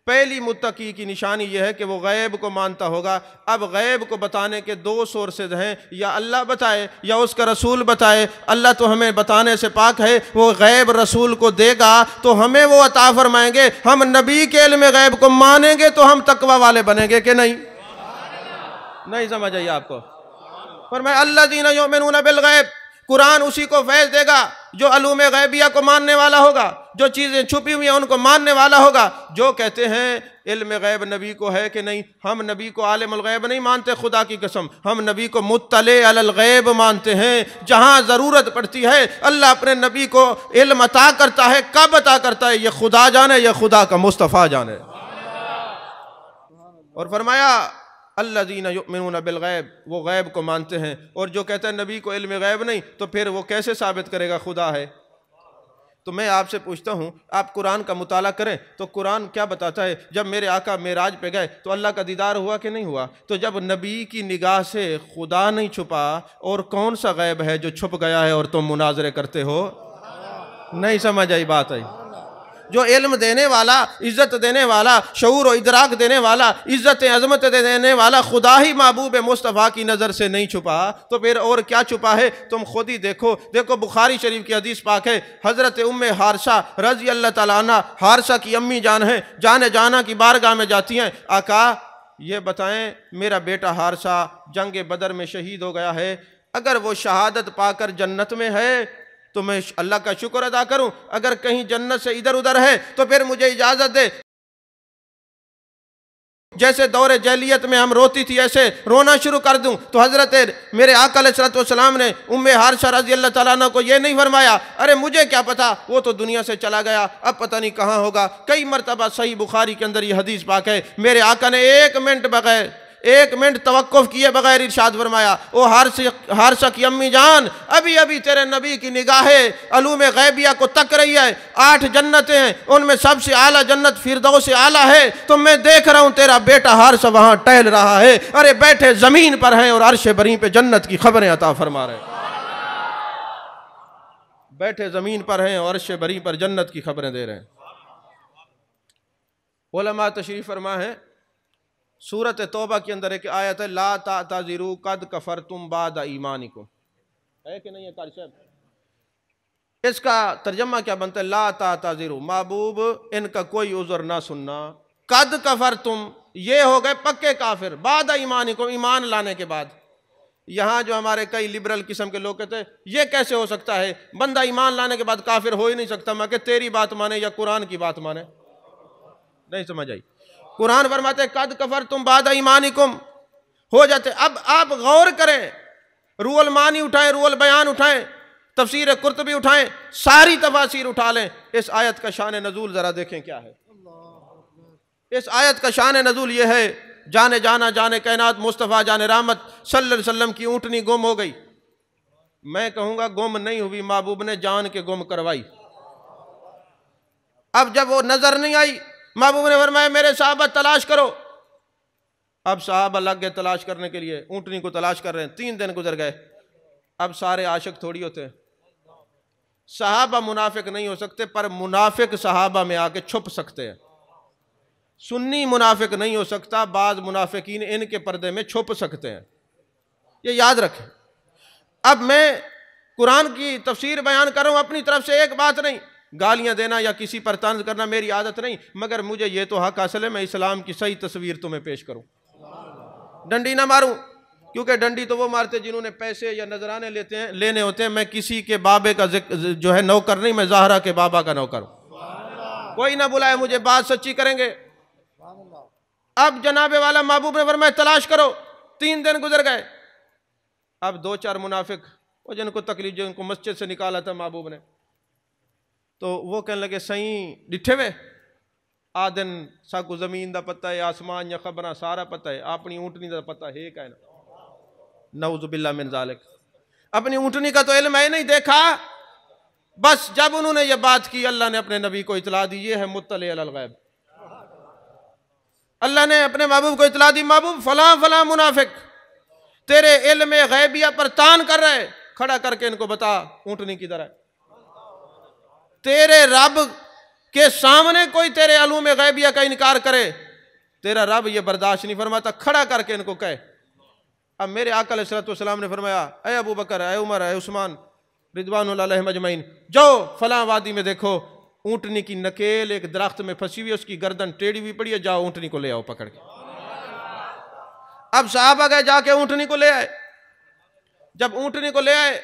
पहली मुत्तकी की निशानी यह है कि वो गैब को मानता होगा। अब गैब को बताने के दो सोर्सेज हैं, या अल्लाह बताए या उसका रसूल बताए। अल्लाह तो हमें बताने से पाक है, वो गैब रसूल को देगा तो हमें वो अता फरमाएंगे। हम नबी के इल्म गैब को मानेंगे तो हम तकवा वाले बनेंगे कि नहीं? नहीं समझ आई आपको? फरमाया अल्लज़ीना युमिनून बिल गैब, कुरान उसी को फैज़ देगा जो अलूम गैबिया को मानने वाला होगा, जो चीज़ें छुपी हुई हैं उनको मानने वाला होगा। जो कहते हैं इल्म गैब नबी को है कि नहीं, हम नबी को आलिमुल गैब नहीं मानते, खुदा की कसम हम नबी को मुत्तले अलल गैब मानते हैं। जहाँ ज़रूरत पड़ती है अल्लाह अपने नबी को इल्म अता करता है। कब अता करता है? ये खुदा जाने, ये खुदा का मुस्तफ़ा जाने। और फरमाया अल्लज़ीना युमिनून बिल गैब, वो गैब को मानते हैं। और जो कहता है नबी को इल्म गैब नहीं, तो फिर वो कैसे साबित करेगा खुदा है? तो मैं आपसे पूछता हूँ, आप कुरान का मुताला करें तो कुरान क्या बताता है? जब मेरे आका मेराज पे गए तो अल्लाह का दीदार हुआ कि नहीं हुआ? तो जब नबी की निगाह से खुदा नहीं छुपा, और कौन सा गैब है जो छुप गया है और तुम मुनाजरे करते हो? नहीं समझ आई बात आई? जो इल्म देने वाला, इज़्ज़त देने वाला, शऊर और इदराक देने वाला, इज़्ज़त अज़मत देने वाला खुदा ही महबूब मुस्तफ़ा की नज़र से नहीं छुपा तो फिर और क्या छुपा है? तुम खुद ही देखो। देखो बुखारी शरीफ की हदीस पाक है, हज़रत उम्मे हारसा रज़ी अल्लाह तआला अन्हा, हारसा की अम्मी जान है, जाने जाना की बारगाह में जाती हैं। आका ये बताएं मेरा बेटा हारसा जंग बदर में शहीद हो गया है, अगर वो शहादत पाकर जन्नत में है तो मैं अल्लाह का शुक्र अदा करूं, अगर कहीं जन्नत से इधर उधर है तो फिर मुझे इजाज़त दे। जैसे दौरे जहलियत में हम रोती थी ऐसे रोना शुरू कर दूं। तो हज़रत मेरे आका अलैहिस्सलाम ने उम्मे हारसा रज़ी अल्लाह तआला अन्हा को ये नहीं फरमाया अरे मुझे क्या पता, वो तो दुनिया से चला गया, अब पता नहीं कहाँ होगा। कई मरतबा सही बुखारी के अंदर ये हदीस पाक है, मेरे आका ने 1 मिनट बगैर 1 मिनट तवक्कुफ किए बगैर इरशाद फरमाया, ओ हारसा की अम्मी जान, अभी अभी तेरे नबी की निगाहें अलूम गैबिया को तक रही है। 8 जन्नतें हैं, उनमें सबसे आला जन्नत फिरदौस से आला है। तो मैं देख रहा हूँ तेरा बेटा हारसा वहाँ टहल रहा है। अरे बैठे ज़मीन पर हैं और अर्श बरी पे जन्नत की खबरें अता फरमा रहे हैं। बैठे ज़मीन पर हैं और अर्श बरी पर जन्नत की खबरें दे रहे हैं। उलमा तशरीफ़ फरमा है, सूरत तौबा के अंदर एक आयत है, ला ताज़िरू कद कफ़रतुम बाद ईमानिकुम, है कि नहीं है कारी साहब? इसका तर्जमा क्या बनता है? ला ताज़िरू, महबूब इनका कोई उज़र ना सुनना। कद कफ़रतुम, ये हो गए पक्के काफिर, बाद ईमानिकुम, ईमान लाने के बाद। यहाँ जो हमारे कई लिबरल किस्म के लोग कहते हैं ये कैसे हो सकता है, बंदा ईमान लाने के बाद काफिर हो ही नहीं सकता। मैं कि तेरी बात माने या कुरान की बात माने, नहीं समझ आई। कुरान फरमाते कद कफर तुम बाद ईमानिकुम, हो जाते। अब आप गौर करें, रूहुल मानी उठाएं, रूहुल बयान उठाएं, तफसीर कुर्तबी उठाएं, सारी तफासीर उठा लें। इस आयत का शान नजूल जरा देखें क्या है। इस आयत का शान नजूल ये है, जाने जाना जाने कैनात मुस्तफ़ा जाने रहमत सल्लल्लाहु अलैहि वसल्लम की ऊँटनी गुम हो गई। मैं कहूँगा गुम नहीं हुई, महबूब ने जान के गुम करवाई। अब जब वो नजर नहीं आई, महबूब ने फरमाया मेरे साहबा तलाश करो। अब साहबा लग गए तलाश करने के लिए, ऊँटनी को तलाश कर रहे हैं। 3 दिन गुजर गए। अब सारे आशिक थोड़ी होते हैं। साहबा मुनाफिक नहीं हो सकते, पर मुनाफिक साहबा में आके छुप सकते हैं। सुन्नी मुनाफिक नहीं हो सकता, बाज मुनाफिकीन इनके पर्दे में छुप सकते हैं, ये याद रखें। अब मैं कुरान की तफसीर बयान कर रहा हूँ अपनी तरफ से, एक बात नहीं। गालियां देना या किसी पर तंज करना मेरी आदत नहीं, मगर मुझे ये तो हक हासिल है मैं इस्लाम की सही तस्वीर तुम्हें पेश करूं। डंडी ना मारूं, क्योंकि डंडी तो वो मारते जिन्होंने पैसे या नजराने लेने होते हैं। मैं किसी के बाबे का जो है नौकर नहीं, मैं ज़हरा के बाबा का नौकर हूं। कोई ना बुलाए मुझे, बात सच्ची करेंगे। अब जनाबे वाला महबूब ने फरमाया तलाश करो। 3 दिन गुजर गए। अब 2-4 मुनाफिक वो जिनको तकलीफ, जो उनको मस्जिद से निकाला था महबूब ने, तो वो कहने लगे सही डिठे वे आ दिन साकू जमीन का पता है, आसमान या खबरां सारा पता है, अपनी ऊँटनी का पता है क्या? नऊज़ुबिल्लाह मिन ज़ालिक, अपनी ऊँटनी का तो इल्म है नहीं देखा। बस जब उन्होंने ये बात की, अल्लाह ने अपने नबी को इतला दी, ये है मुत्तली अलल गैब। अल्लाह ने अपने महबूब को इतला दी, महबूब फलां फलां मुनाफिक तेरे इल्म गैबिया पर तान कर रहे, खड़ा करके इनको बता ऊँटनी किधर है। तेरे रब के सामने कोई तेरे अलूम गैबिया का इनकार करे, तेरा रब ये बर्दाश्त नहीं फरमाता, खड़ा करके इनको कहे। अब मेरे आका अलैहिस्सलाम ने फरमाया, ऐ अबू बकर, ऐ उमर, ऐ उस्मान रिदवानुल्लाह अलैहिम अजमईन, जाओ फलां वादी में देखो ऊँटनी की नकेल एक दरख्त में फंसी हुई है, उसकी गर्दन टेढ़ी हुई पड़ी है, जाओ ऊँटनी को ले आओ पकड़ के। अब साहबा गए, जाके ऊँटनी को ले आए। जब ऊँटनी को ले आए,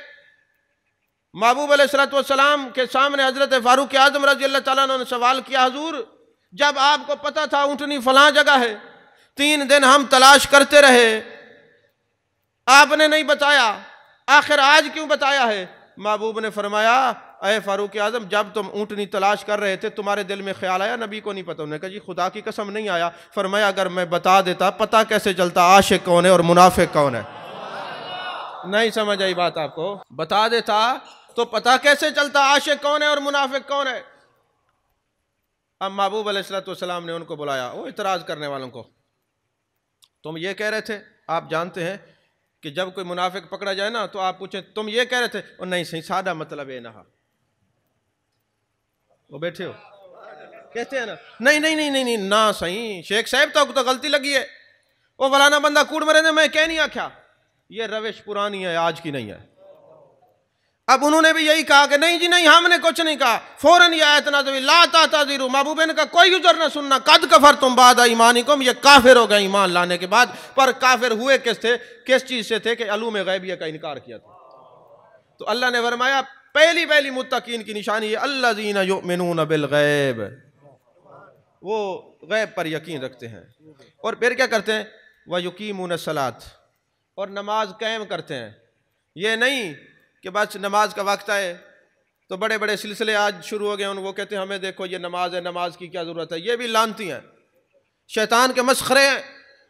महबूब अलैहिस्सलाम के सामने हजरत फारूक आज़म रज़ियल्लाहु ताला अन्हु ने सवाल किया, हुजूर जब आपको पता था ऊँटनी फलां जगह है, 3 दिन हम तलाश करते रहे, आपने नहीं बताया, आखिर आज क्यों बताया है? महबूब ने फरमाया, अय फारूक आज़म, जब तुम ऊँटनी तलाश कर रहे थे तुम्हारे दिल में ख्याल आया नबी को नहीं पता? उन्होंने कहा जी खुदा की कसम नहीं आया। फरमाया अगर मैं बता देता पता कैसे चलता आशिक कौन है और मुनाफिक कौन है? नहीं समझ आई बात आपको? बता देता तो पता कैसे चलता आशिक कौन है और मुनाफिक कौन है? अब महबूब अलैहिस्सलाम ने उनको बुलाया, वो इतराज़ करने वालों को, तुम ये कह रहे थे, आप जानते हैं कि जब कोई मुनाफिक पकड़ा जाए ना तो आप पूछें तुम ये कह रहे थे, और नहीं सही सादा मतलब है ना, वो बैठे हो कहते हैं ना, नहीं नहीं नहीं नहीं नहीं ना सही शेख साहब तो गलती लगी है, वो फलाना बंदा कूड़ मरे ने, मैं कह नहीं आख्या। ये रविश पुरानी है, आज की नहीं है। अब उन्होंने भी यही कहा कि नहीं जी नहीं, हमने कुछ नहीं कहा। फौरन ये आयत नाज़िल हुई, ला ताज़िरू, महबूब ने कहा कोई उज़र न सुनना, कद कफर तुम बाद ईमानिकुम, ये काफिर हो गए ईमान लाने के बाद। पर काफिर हुए किस थे, किस चीज से थे? कि अलूम गैबिया का इनकार किया था। तो अल्लाह ने फरमाया पहली मुत्तकीन की निशानी है अल्लज़ीना युमिनून बिल गैब, वो गैब पर यकीन रखते हैं। और फिर क्या करते हैं? व युकीमून सलात, और नमाज कायम करते हैं। ये नहीं कि बस नमाज का वक्त है तो बड़े बड़े सिलसिले आज शुरू हो गए, वो कहते हैं हमें देखो ये नमाज है, नमाज की क्या ज़रूरत है। ये भी लानती हैं, शैतान के मस्खरे हैं।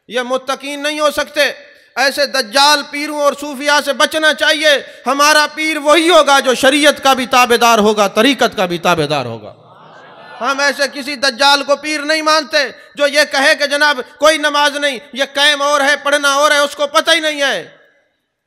ये मुत्तकीन नहीं हो सकते। ऐसे दज्जाल पीरों और सूफिया से बचना चाहिए। हमारा पीर वही होगा जो शरीयत का भी ताबेदार होगा, तरीक़त का भी ताबेदार होगा। हम ऐसे किसी दज्जाल को पीर नहीं मानते जो ये कहे कि जनाब कोई नमाज नहीं, ये कैम और है, पढ़ना और है, उसको पता ही नहीं है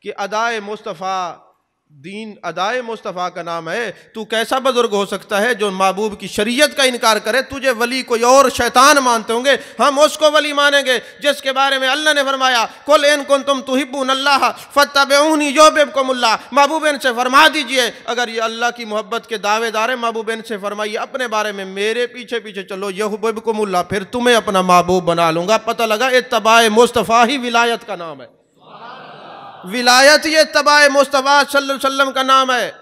कि अदाए मुस्तफ़ा दीन अदाए मुस्तफ़ा का नाम है। तू कैसा बुजुर्ग हो सकता है जो महबूब की शरीयत का इनकार करे? तुझे वली कोई और शैतान मानते होंगे, हम उसको वली मानेंगे जिसके बारे में अल्लाह ने फरमाया कुल इन कुंतुम तुहिब्बूनल्लाह फत्तबिऊनी युहिब्बकुमुल्लाह। महबूब इनसे फरमा दीजिए, अगर ये अल्लाह की मोहब्बत के दावेदार हैं, महबूब इनसे फरमाइए अपने बारे में मेरे पीछे पीछे चलो, युहिब्बकुमुल्लाह, फिर तुम्हें अपना महबूब बना लूँगा। पता लगा इत्तबाए मुस्तफ़ा ही विलायत का नाम है। विलायत ये तबाए मुस्तफ़ा सल्लल्लाहु अलैहि वसल्लम का नाम है।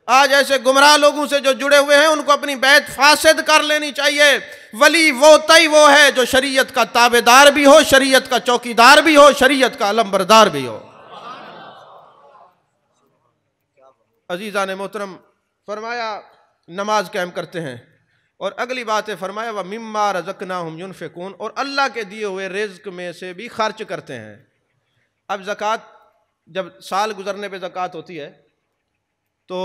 आज ऐसे गुमराह लोगों से जो जुड़े हुए हैं उनको अपनी बैत फासिद कर लेनी चाहिए। वली वो तय वो है जो शरीयत का ताबेदार भी हो, शरीयत का चौकीदार भी हो, शरीयत का अलमबरदार भी हो। अजीज़ान मोहतरम, फरमाया नमाज कायम करते हैं और अगली बात है फरमाया व मिम्मा रज़क़नाहुम युनफ़िक़ून, और अल्लाह के दिए हुए रिज़्क़ में से भी खर्च करते हैं। अब ज़कात, जब साल गुजरने पे ज़कात होती है तो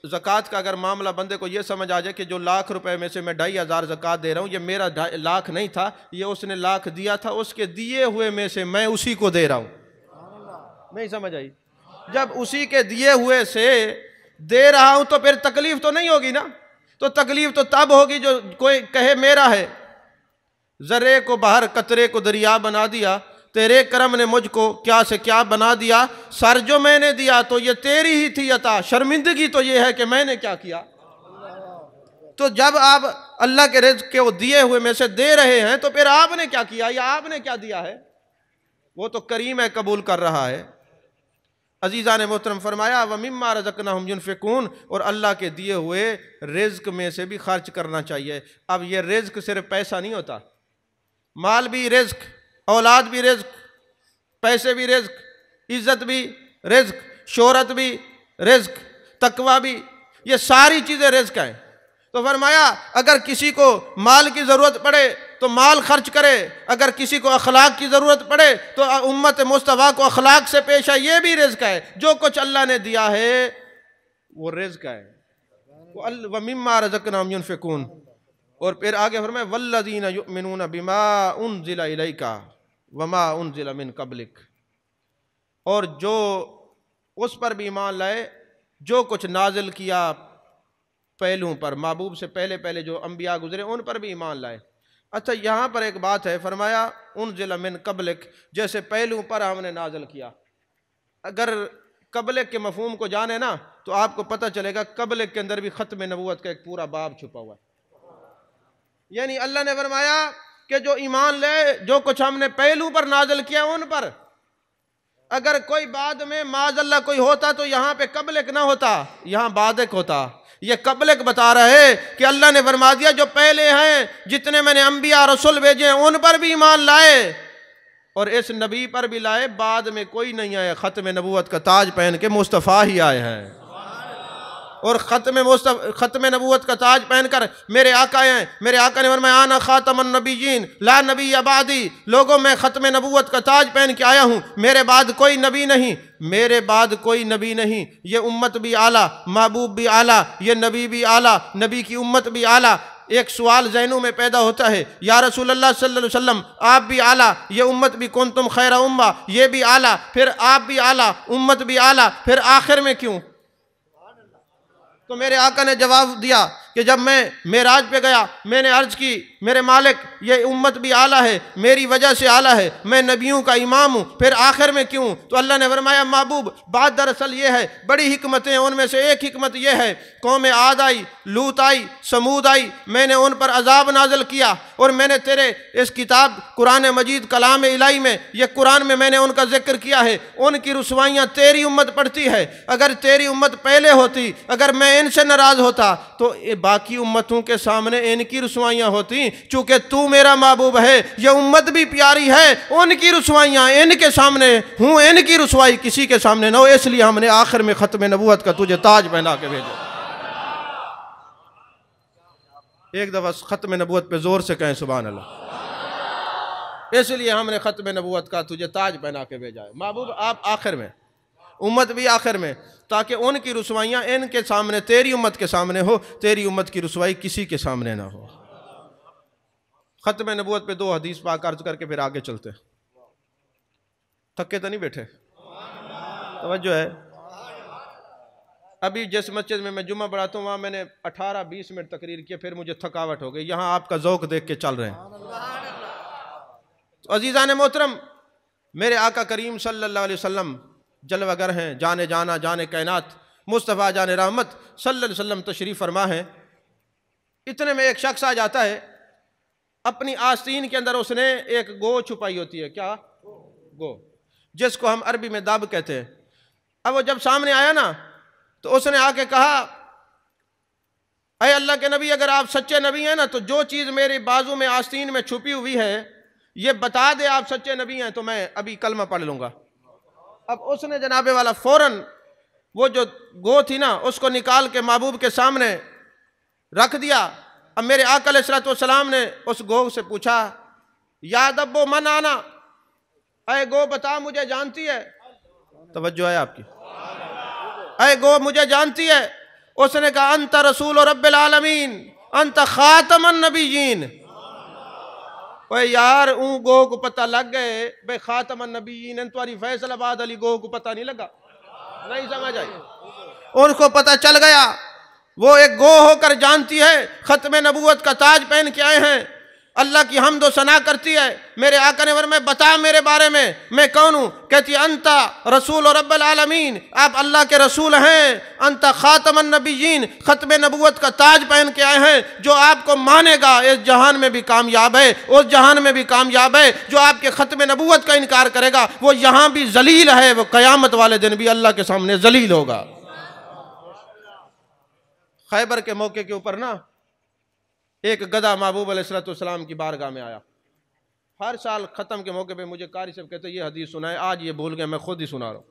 ज़कात का अगर मामला बंदे को ये समझ आ जाए कि जो लाख रुपए में से मैं 2,500 ज़कात दे रहा हूँ, ये मेरा लाख नहीं था, ये उसने लाख दिया था, उसके दिए हुए में से मैं उसी को दे रहा हूँ। नहीं समझ आई? जब उसी के दिए हुए से दे रहा हूँ तो फिर तकलीफ तो नहीं होगी ना। तो तकलीफ तो तब होगी जो कोई कहे मेरा है। ज़र्रे को बाहर कतरे को दरिया बना दिया, तेरे करम ने मुझको क्या से क्या बना दिया। सर जो मैंने दिया तो ये तेरी ही थी अता, शर्मिंदगी तो ये है कि मैंने क्या किया। तो जब आप अल्लाह के रिज़्क़ के वो दिए हुए में से दे रहे हैं तो फिर आपने क्या किया या आपने क्या दिया है? वो तो करीम है, कबूल कर रहा है। अजीज़ा ने मोहतरम फरमाया व मिम्मा रज़क़नाहुम युनफ़िक़ून, और अल्लाह के दिए हुए रिज़्क़ में से भी खर्च करना चाहिए। अब ये रिज़्क़ सिर्फ पैसा नहीं होता, माल भी रिज़्क़, औलाद भी रिज़्क़, पैसे भी रिज़्क़, इज़्ज़त भी रिज़्क़, शोहरत भी रिज़्क़, तकवा भी, ये सारी चीज़ें रिज़्क़ हैं। तो फरमाया अगर किसी को माल की ज़रूरत पड़े तो माल खर्च करे, अगर किसी को अखलाक की ज़रूरत पड़े तो उम्मत मुस्तफ़ा को अखलाक से पेश है, ये भी रिज़्क़ है। जो कुछ अल्लाह ने दिया है वो रिज़्क़ है। व मिम्मा रज़क़नाहुम युनफ़िक़ून, और फिर आगे फरमाया वल्लज़ीना युमिनूना बिमा उनज़िला इलैका वमा उनज़िला मिन क़ब्लिक, और जो उस पर भी ईमान लाए जो कुछ नाजिल किया पहलुओं पर, महबूब से पहले पहले जो अंबिया गुजरे उन पर भी ईमान लाए। अच्छा, यहाँ पर एक बात है, फरमाया उनज़िला मिन क़ब्लिक, जैसे पहलुओं पर हमने नाजिल किया। अगर क़ब्लिक के मफ़हूम को जाने ना तो आपको पता चलेगा क़ब्लिक के अंदर भी ख़त्म नबूवत का एक पूरा बाब छुपा हुआ है। यानी अल्लाह ने फरमाया कि जो ईमान ले जो कुछ हमने पहलू पर नाज़िल किया उन पर, अगर कोई बाद में माज़अल्लाह कोई होता तो यहाँ पे क़ब्लिक ना होता, यहाँ बादिक होता। ये क़ब्लिक बता रहे है कि अल्लाह ने फरमा दिया जो पहले हैं जितने मैंने अंबिया रसूल भेजे हैं उन पर भी ईमान लाए और इस नबी पर भी लाए, बाद में कोई नहीं आया, ख़त्म नबूवत का ताज पहन के मुस्तफ़ा ही आए हैं। और ख़त्म नबूवत का ताज पहनकर मेरे आका हैं। मेरे आका ने फरमाया आना ख़ातमुन नबिय्यीन ला नबी अबादी, लोगों मैं ख़त्म नबूवत का ताज पहन के आया हूँ, मेरे बाद कोई नबी नहीं, मेरे बाद कोई नबी नहीं। ये उम्मत भी आला, महबूब भी आला, ये नबी भी आला, नबी की उम्मत भी आला। एक सवाल ज़हनों में पैदा होता है, या रसूलुल्लाह सल्लल्लाहु अलैहि वसल्लम आप भी आला, ये उम्मत भी कुंतुम खैरा उम्मा, ये भी आला, फिर आप भी आला, उम्मत भी आला, फिर आखिर में क्यों? तो मेरे आका ने जवाब दिया कि जब मैं मेराज पे गया मैंने अर्ज़ की मेरे मालिक ये उम्मत भी आला है, मेरी वजह से आला है, मैं नबियों का इमाम हूँ, फिर आखिर में क्यों? तो अल्लाह ने फरमाया महबूब बात दरअसल ये है, बड़ी हिकमतें, उनमें से एक हिकमत ये है कौम आद आई, लूत आई, समूद आई, मैंने उन पर अजाब नाज़िल किया और मैंने तेरे इस किताब कुरान मजीद कलाम इलाही में, ये कुरान में मैंने उनका जिक्र किया है। उनकी रुसवाइयाँ तेरी उम्मत पढ़ती है, अगर तेरी उम्मत पहले होती, अगर मैं इनसे नाराज़ होता तो बाकी उम्मतों के सामने इनकी रुसवाइयाँ होती। चूँकि तू मेरा महबूब है, ये उम्मत भी प्यारी है, उनकी रुसवाइयाँ इनके सामने हूँ, इनकी रुसवाई किसी के सामने न हो, इसलिए हमने आखिर में ख़त्म नबूवत का तुझे ताज पहना के भेजा। एक दफ़ा ख़त्म नबूवत पे ज़ोर से कहें सुभान अल्लाह। इसलिए हमने ख़त्म नबूवत का तुझे ताज पहना के भेजा है। महबूब आप आखिर में, उम्मत भी आखिर में, ताकि उनकी रुसवाइयाँ इनके सामने, तेरी उम्मत के सामने हो, तेरी उम्मत की रुसवाई किसी के सामने ना हो। ख़त्म नबूवत पे 2 हदीस पाक अर्ज करके फिर आगे चलते। थके तो नहीं बैठे? तवज्जो है। अभी जिस मस्जिद में मैं जुम्मा पढ़ाता हूँ वहाँ मैंने 18-20 मिनट तकरीर किया, फिर मुझे थकावट हो गई। यहाँ आपका ज़ौक़ देख के चल रहे हैं। तो अजीज़ान मोहतरम, मेरे आका करीम सल्लल्लाहु अलैहि वसल्लम जलवागर हैं, जाने जाना, जाने कायनात, मुस्तफ़ा जाने रहमत सल्लल्लाहु अलैहि वसल्लम तशरीफ़ फरमा है। इतने में एक शख्स आ जाता है, अपनी आस्तीन के अंदर उसने एक गो छुपाई होती है। क्या गो? जिसको हम अरबी में दाब कहते हैं। अब वो जब सामने आया ना, तो उसने आके कहा, अरे अल्लाह के नबी, अगर आप सच्चे नबी हैं ना, तो जो चीज़ मेरे बाजू में आस्तीन में छुपी हुई है ये बता दे, आप सच्चे नबी हैं तो मैं अभी कलमा पढ़ लूँगा। अब उसने जनाबे वाला फ़ौरन वो जो गो थी ना उसको निकाल के महबूब के सामने रख दिया। अब मेरे आका अलैहिस्सलाम ने उस गो से पूछा, या दब्बो मन आना, अरे गो बता मुझे जानती है? तवज्जो है आपकी? अरे गो मुझे जानती है? उसने कहा, अंत रसूल रब्बिल आलमीन, अंत खातमन नबीयीन। ओए यार, गो को पता लग गए भाई खातमन नबीयीन, तुम्हारी फैसलाबाद अली गो को पता नहीं लगा? नहीं समझ आई? उनको पता चल गया, वो एक गो होकर जानती है, खत्म नबूवत का ताज पहन के आए हैं, अल्लाह की हम्द व सना करती है। मेरे आका ने फरमाया, बता मेरे बारे में मैं कौन हूँ? कहती है, अंता रसूल रब्बिल आलमीन, आप अल्लाह के रसूल हैं। अंता खातमन नबीयीन, खत्म नबूवत का ताज पहन के आए हैं। जो आपको मानेगा इस जहान में भी कामयाब है, उस जहान में भी कामयाब है। जो आपके खत्म नबूवत का इनकार करेगा वो यहाँ भी जलील है, वो क़यामत वाले दिन भी अल्लाह के सामने जलील होगा। खैबर के मौके के ऊपर ना एक गधा महबूब अलैहिस्सलाम की बारगाह में आया। हर साल ख़त्म के मौके पे मुझे कारी साहब कहते ये हदीस सुनाए, आज ये भूल गए, मैं खुद ही सुना रहा हूँ।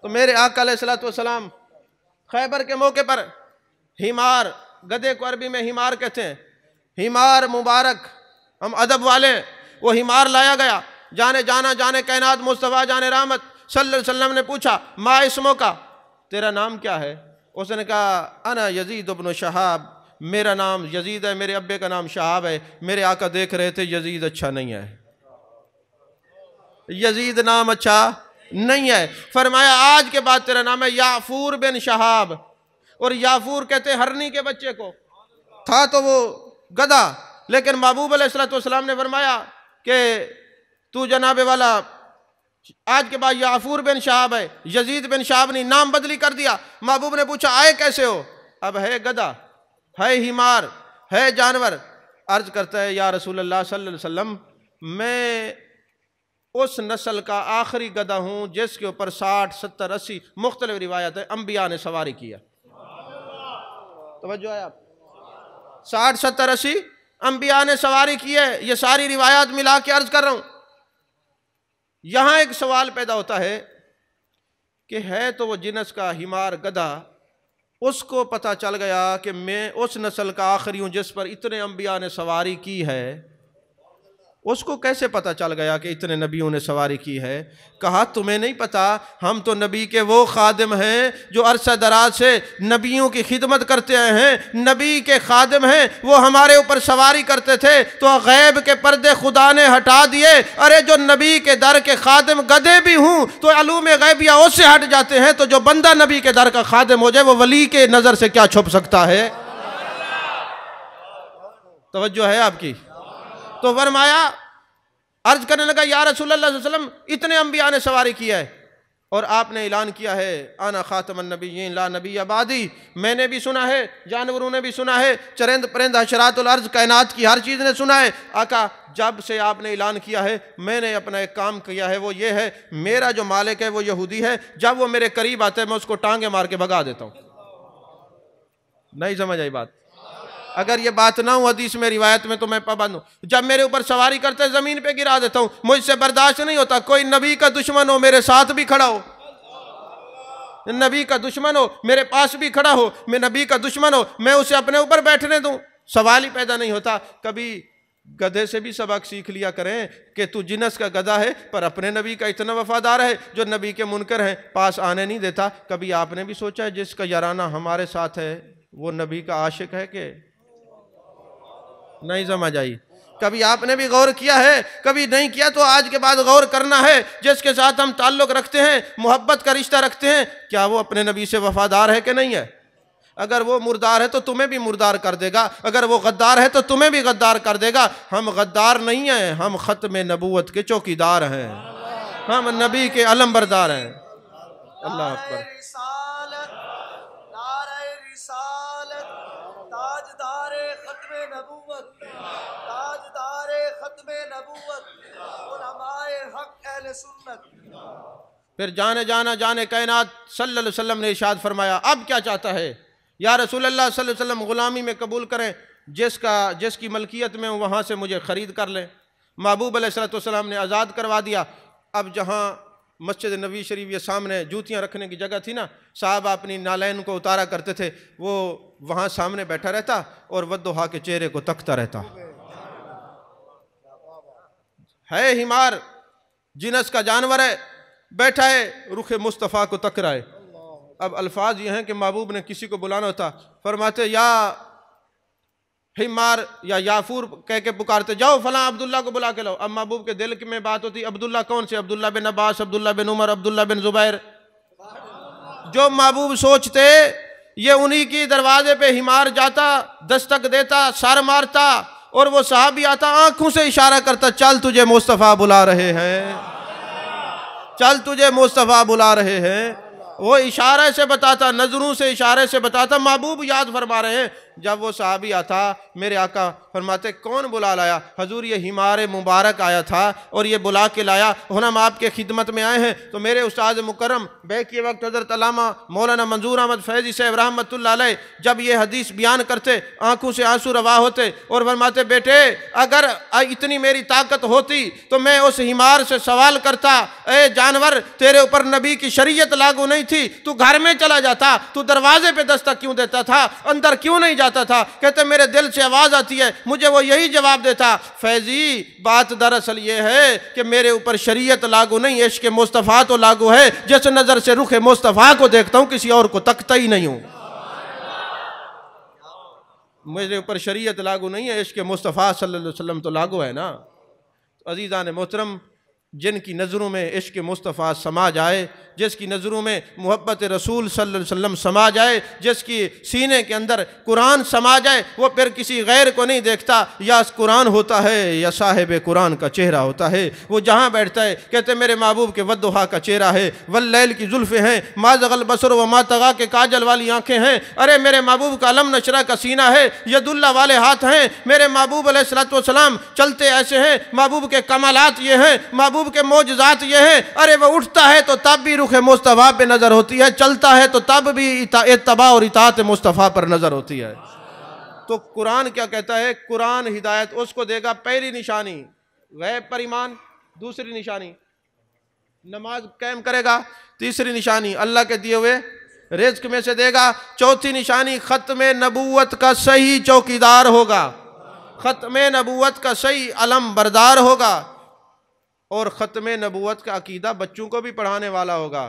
तो मेरे आका अलैहिस्सलाम खैबर के मौके पर हिमार, गधे को अरबी में हिमार कहते हैं, हिमार मुबारक, हम अदब वाले, वो हिमार लाया गया। जाने जाना, जाने कायनात, मुस्तफ़ा जाने रहमत सल्लल्लाहु अलैहि वसल्लम ने पूछा, मा इस्मो का, तेरा नाम क्या है? उसने कहा, अना यजीद इब्न शहाब, मेरा नाम यजीद है, मेरे अब्बे का नाम शहाब है। मेरे आका देख रहे थे यजीद अच्छा नहीं है, यजीद नाम अच्छा नहीं है। फरमाया, आज के बाद तेरा नाम है याफूर बिन शहाब। और याफूर कहते हरनी के बच्चे को, था तो वो गधा, लेकिन महबूब अलैहिस्सलाम ने फरमाया कि तू जनाबे वाला आज के बाद याफूर बिन शहाब है, यजीद बिन शहाब नहीं, नाम बदली कर दिया। महबूब ने पूछा, आए कैसे हो? अब है गधा, है हिमार, है जानवर। अर्ज करता है, या रसूलल्लाह सल्लल्लाहु अलैहि वसल्लम, मैं उस नस्ल का आखिरी गधा हूँ जिसके ऊपर 60, 70, 80 मुख्तलिफ रिवायत है अम्बिया ने सवारी किया। तवज्जो है आप? 60, 70, 80 अम्बिया ने सवारी की है। ये सारी रिवायात मिला के अर्ज कर रहा हूँ। यहाँ एक सवाल पैदा होता है कि है तो वो जिनस का हिमार गधा, उसको पता चल गया कि मैं उस नस्ल का आखिरी हूँ जिस पर इतने अम्बिया ने सवारी की है। उसको कैसे पता चल गया कि इतने नबियों ने सवारी की है? कहा, तुम्हें नहीं पता, हम तो नबी के वो खादिम हैं जो अरसा दराज से नबियों की खिदमत करते आए हैं। नबी के खादिम हैं, वो हमारे ऊपर सवारी करते थे तो गैब के पर्दे खुदा ने हटा दिए। अरे जो नबी के दर के खादिम गधे भी हूँ तो अलूम गैबिया उससे हट जाते हैं, तो जो बंदा नबी के दर का खादिम हो जाए वो वली के नज़र से क्या छुप सकता है? तवज्जो है आपकी? तो फरमाया, अर्ज करने लगा, या रसूलल्लाह सल्लल्लाहु अलैहि वसल्लम, इतने अंबिया ने सवारी किया है और आपने ऐलान किया है, आना खातमन नबिय्यीन ला नबिय्य बादी। मैंने भी सुना है, जानवरों ने भी सुना है, चरिंद परिंद हशरातुल अर्ज कायनात की हर चीज़ ने सुना है। आका, जब से आपने ऐलान किया है मैंने अपना एक काम किया है, वो ये है, मेरा जो मालिक है वो यहूदी है, जब वो मेरे करीब आता है मैं उसको टांगे मार के भगा देता हूँ। नहीं समझ आई बात? अगर ये बात ना हो हदीस में, रिवायत में, तो मैं पाबंद हूँ। जब मेरे ऊपर सवारी करते ज़मीन पे गिरा देता हूँ, मुझसे बर्दाश्त नहीं होता। कोई नबी का दुश्मन हो मेरे साथ भी खड़ा हो, नबी का दुश्मन हो मेरे पास भी खड़ा हो, मैं नबी का दुश्मन हो मैं उसे अपने ऊपर बैठने दूँ? सवाल ही पैदा नहीं होता। कभी गधे से भी सबक सीख लिया करें कि तू जिनस का गधा है पर अपने नबी का इतना वफादार है जो नबी के मुनकर हैं पास आने नहीं देता। कभी आपने भी सोचा है जिसका याराना हमारे साथ है वो नबी का आशिक है कि नहीं? समझ आई? कभी आपने भी गौर किया है? कभी नहीं किया तो आज के बाद गौर करना है। जिसके साथ हम ताल्लुक़ रखते हैं, मोहब्बत का रिश्ता रखते हैं, क्या वो अपने नबी से वफादार है कि नहीं है? अगर वो मुर्दार है तो तुम्हें भी मुर्दार कर देगा, अगर वो गद्दार है तो तुम्हें भी गद्दार कर देगा। हम गद्दार नहीं हैं, हम ख़त्म नबूवत के चौकीदार हैं, हम नबी के अलमबरदार हैं। अल्लाह अकबर। फिर जाने कायनात सल्लल्लाहु अलैहि वसल्लम ने इरशाद फरमाया, अब क्या चाहता है या रसूल अल्लाह सल्लल्लाहु अलैहि वसल्लम? गुलामी में कबूल करें, जिसकी मलकियत में हूँ वहाँ से मुझे ख़रीद कर लें। महबूब अलैहिस्सलाम ने आज़ाद करवा दिया। अब जहाँ मस्जिद नबी शरीफ के सामने जूतियाँ रखने की जगह थी ना, साहब अपनी नालैन को उतारा करते थे, वो वहाँ सामने बैठा रहता और वद्दुहा के चेहरे को तकता रहता। है हिमार, जिनस का जानवर है, बैठा है रुख मुस्तफ़ा को तक रहा है। अब अल्फाज ये हैं कि महबूब ने किसी को बुलाना होता, फरमाते या हिमार या याफूर कह के पुकारते, जाओ फलां अब्दुल्ला को बुला के लाओ। अब महबूब के दिल में बात होती, अब्दुल्ला कौन से? अब्दुल्ला बिन अब्बास, अब्दुल्ला बिन उमर, अब्दुल्ला बिन जुबैर। जो महबूब सोचते ये उन्हीं की दरवाजे पे हिमार जाता, दस्तक देता, सर मारता और वो साहबी आता, आंखों से इशारा करता, चल तुझे मुस्तफ़ा बुला रहे हैं, चल तुझे मुस्तफ़ा बुला रहे हैं। वो इशारे से बताता, नजरों से इशारे से बताता। महबूब याद फरमा रहे हैं, जब वो साहबी आता, मेरे आका फरमाते, कौन बुला लाया? हजूर ये हिमार मुबारक आया था और ये बुला के लाया, और हम आपके खिदमत में आए हैं। तो मेरे उस्ताद मुकर्रम बैक के वक्त हज़रत अल्लामा मौलाना मंजूर अहमद फैज़ी साहब रहमतुल्लाह अलैह जब ये हदीस बयान करते, आंखों से आंसू रवा होते और फरमाते, बेटे अगर इतनी मेरी ताकत होती तो मैं उस हिमार से सवाल करता, ए जानवर, तेरे ऊपर नबी की शरीयत लागू नहीं थी, तू घर में चला जाता, तू दरवाजे पे दस्तक क्यों देता था, अंदर क्यों नहीं जाता था? कहते मेरे दिल से आवाज़ आती है, मुझे वो यही जवाब देता, फैजी बात दरअसल ये है कि मेरे ऊपर शरीयत लागू नहीं, इश्क मुस्तफ़ा तो लागू है। जिस नज़र से रुख मुस्तफ़ा को देखता हूँ किसी और को तकता ही नहीं हूँ। मेरे ऊपर शरीयत लागू नहीं है, इश्क मुस्तफ़ा सल्लल्लाहु अलैहि वसल्लम तो लागू है ना। अज़ीज़ान मोहतरम, जिनकी नज़रों में इश्क मुस्तफ़ा समा जाए, जिसकी नज़रों में मोहब्बत रसूल सल्लल्लाहु अलैहि वसल्लम समा जाए, जिसकी सीने के अंदर कुरान समा जाए, वो फिर किसी गैर को नहीं देखता। या कुरान होता है या साहिब कुरान का चेहरा होता है। वो जहाँ बैठता है कहते मेरे महबूब के वद्दुहा का चेहरा है, वल्लैल की जुल्फ़ें हैं, मा ज़गल बसर व मा तगा के काजल वाली आँखें हैं। अरे मेरे महबूब का अलम नशरा का सीना है, यदुल्ला वाले हाथ हैं। मेरे महबूब अलैहिस्सलातु वस्सलाम चलते ऐसे हैं, महबूब के कमालात ये हैं, महबूब के मौजज़ात ये हैं। अरे वो उठता है तो तब भी रुख मुस्तफ़ा पे नज़र होती है, चलता है तो तब भी इत्तबा और इताअत मुस्तफ़ा पर नज़र होती है। तो कुरान क्या कहता है? कुरान हिदायत उसको देगा, पहली निशानी गैब पर ईमान, दूसरी निशानी नमाज कायम करेगा, तीसरी निशानी अल्लाह के दिए हुए रिज़्क में से देगा, चौथी निशानी ख़त्म नबूवत का सही चौकीदार होगा, ख़त्म नबूवत का सही अलम बरदार होगा, और ख़त्म नबूवत का अकीदा बच्चों को भी पढ़ाने वाला होगा।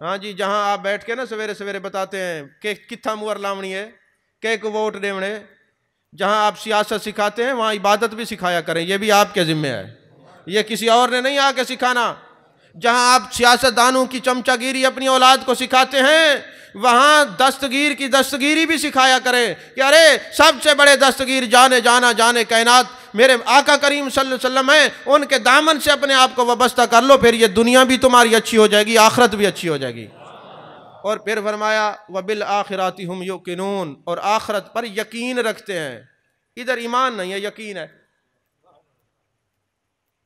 हाँ जी, जहाँ आप बैठ के ना सवेरे सवेरे बताते हैं कि कित्था मुहर लावनी है, के को वोट देवने, जहाँ आप सियासत सिखाते हैं वहाँ इबादत भी सिखाया करें, ये भी आपके ज़िम्मे है, ये किसी और ने नहीं आके सिखाना। जहाँ आप सियासतदानों की चमचागिरी अपनी औलाद को सिखाते हैं, वहाँ दस्तगीर की दस्तगीरी भी सिखाया करें कि अरे सबसे बड़े दस्तगीर जाने कायनात मेरे आका करीम सल्लल्लाहु अलैहि वसल्लम हैं, उनके दामन से अपने आप को वाबस्ता कर लो, फिर ये दुनिया भी तुम्हारी अच्छी हो जाएगी, आखिरत भी अच्छी हो जाएगी। और फिर फरमाया वबिल आखिराती हुम युकिनून, और आखिरत पर यकीन रखते हैं। इधर ईमान नहीं है, यकीन है,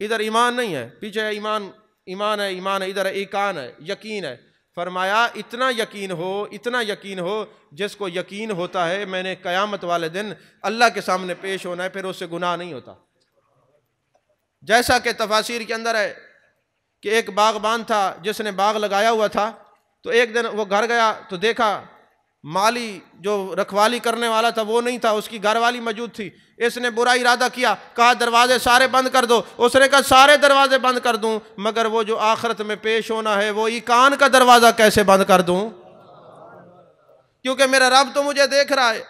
इधर ईमान नहीं है, पीछे है ईमान, ईमान है, इधर ईकान है, यकीन है। फरमाया इतना यकीन हो जिसको यकीन होता है मैंने क़यामत वाले दिन अल्लाह के सामने पेश होना है, फिर उससे गुनाह नहीं होता। जैसा कि तफासिर के अंदर है कि एक बागबान था जिसने बाग लगाया हुआ था, तो एक दिन वो घर गया तो देखा माली जो रखवाली करने वाला था वो नहीं था, उसकी घरवाली मौजूद थी। इसने बुरा इरादा किया, कहा दरवाजे सारे बंद कर दो। उसने कहा सारे दरवाजे बंद कर दूं, मगर वो जो आखिरत में पेश होना है वो ईकान का दरवाज़ा कैसे बंद कर दूं, क्योंकि मेरा रब तो मुझे देख रहा है।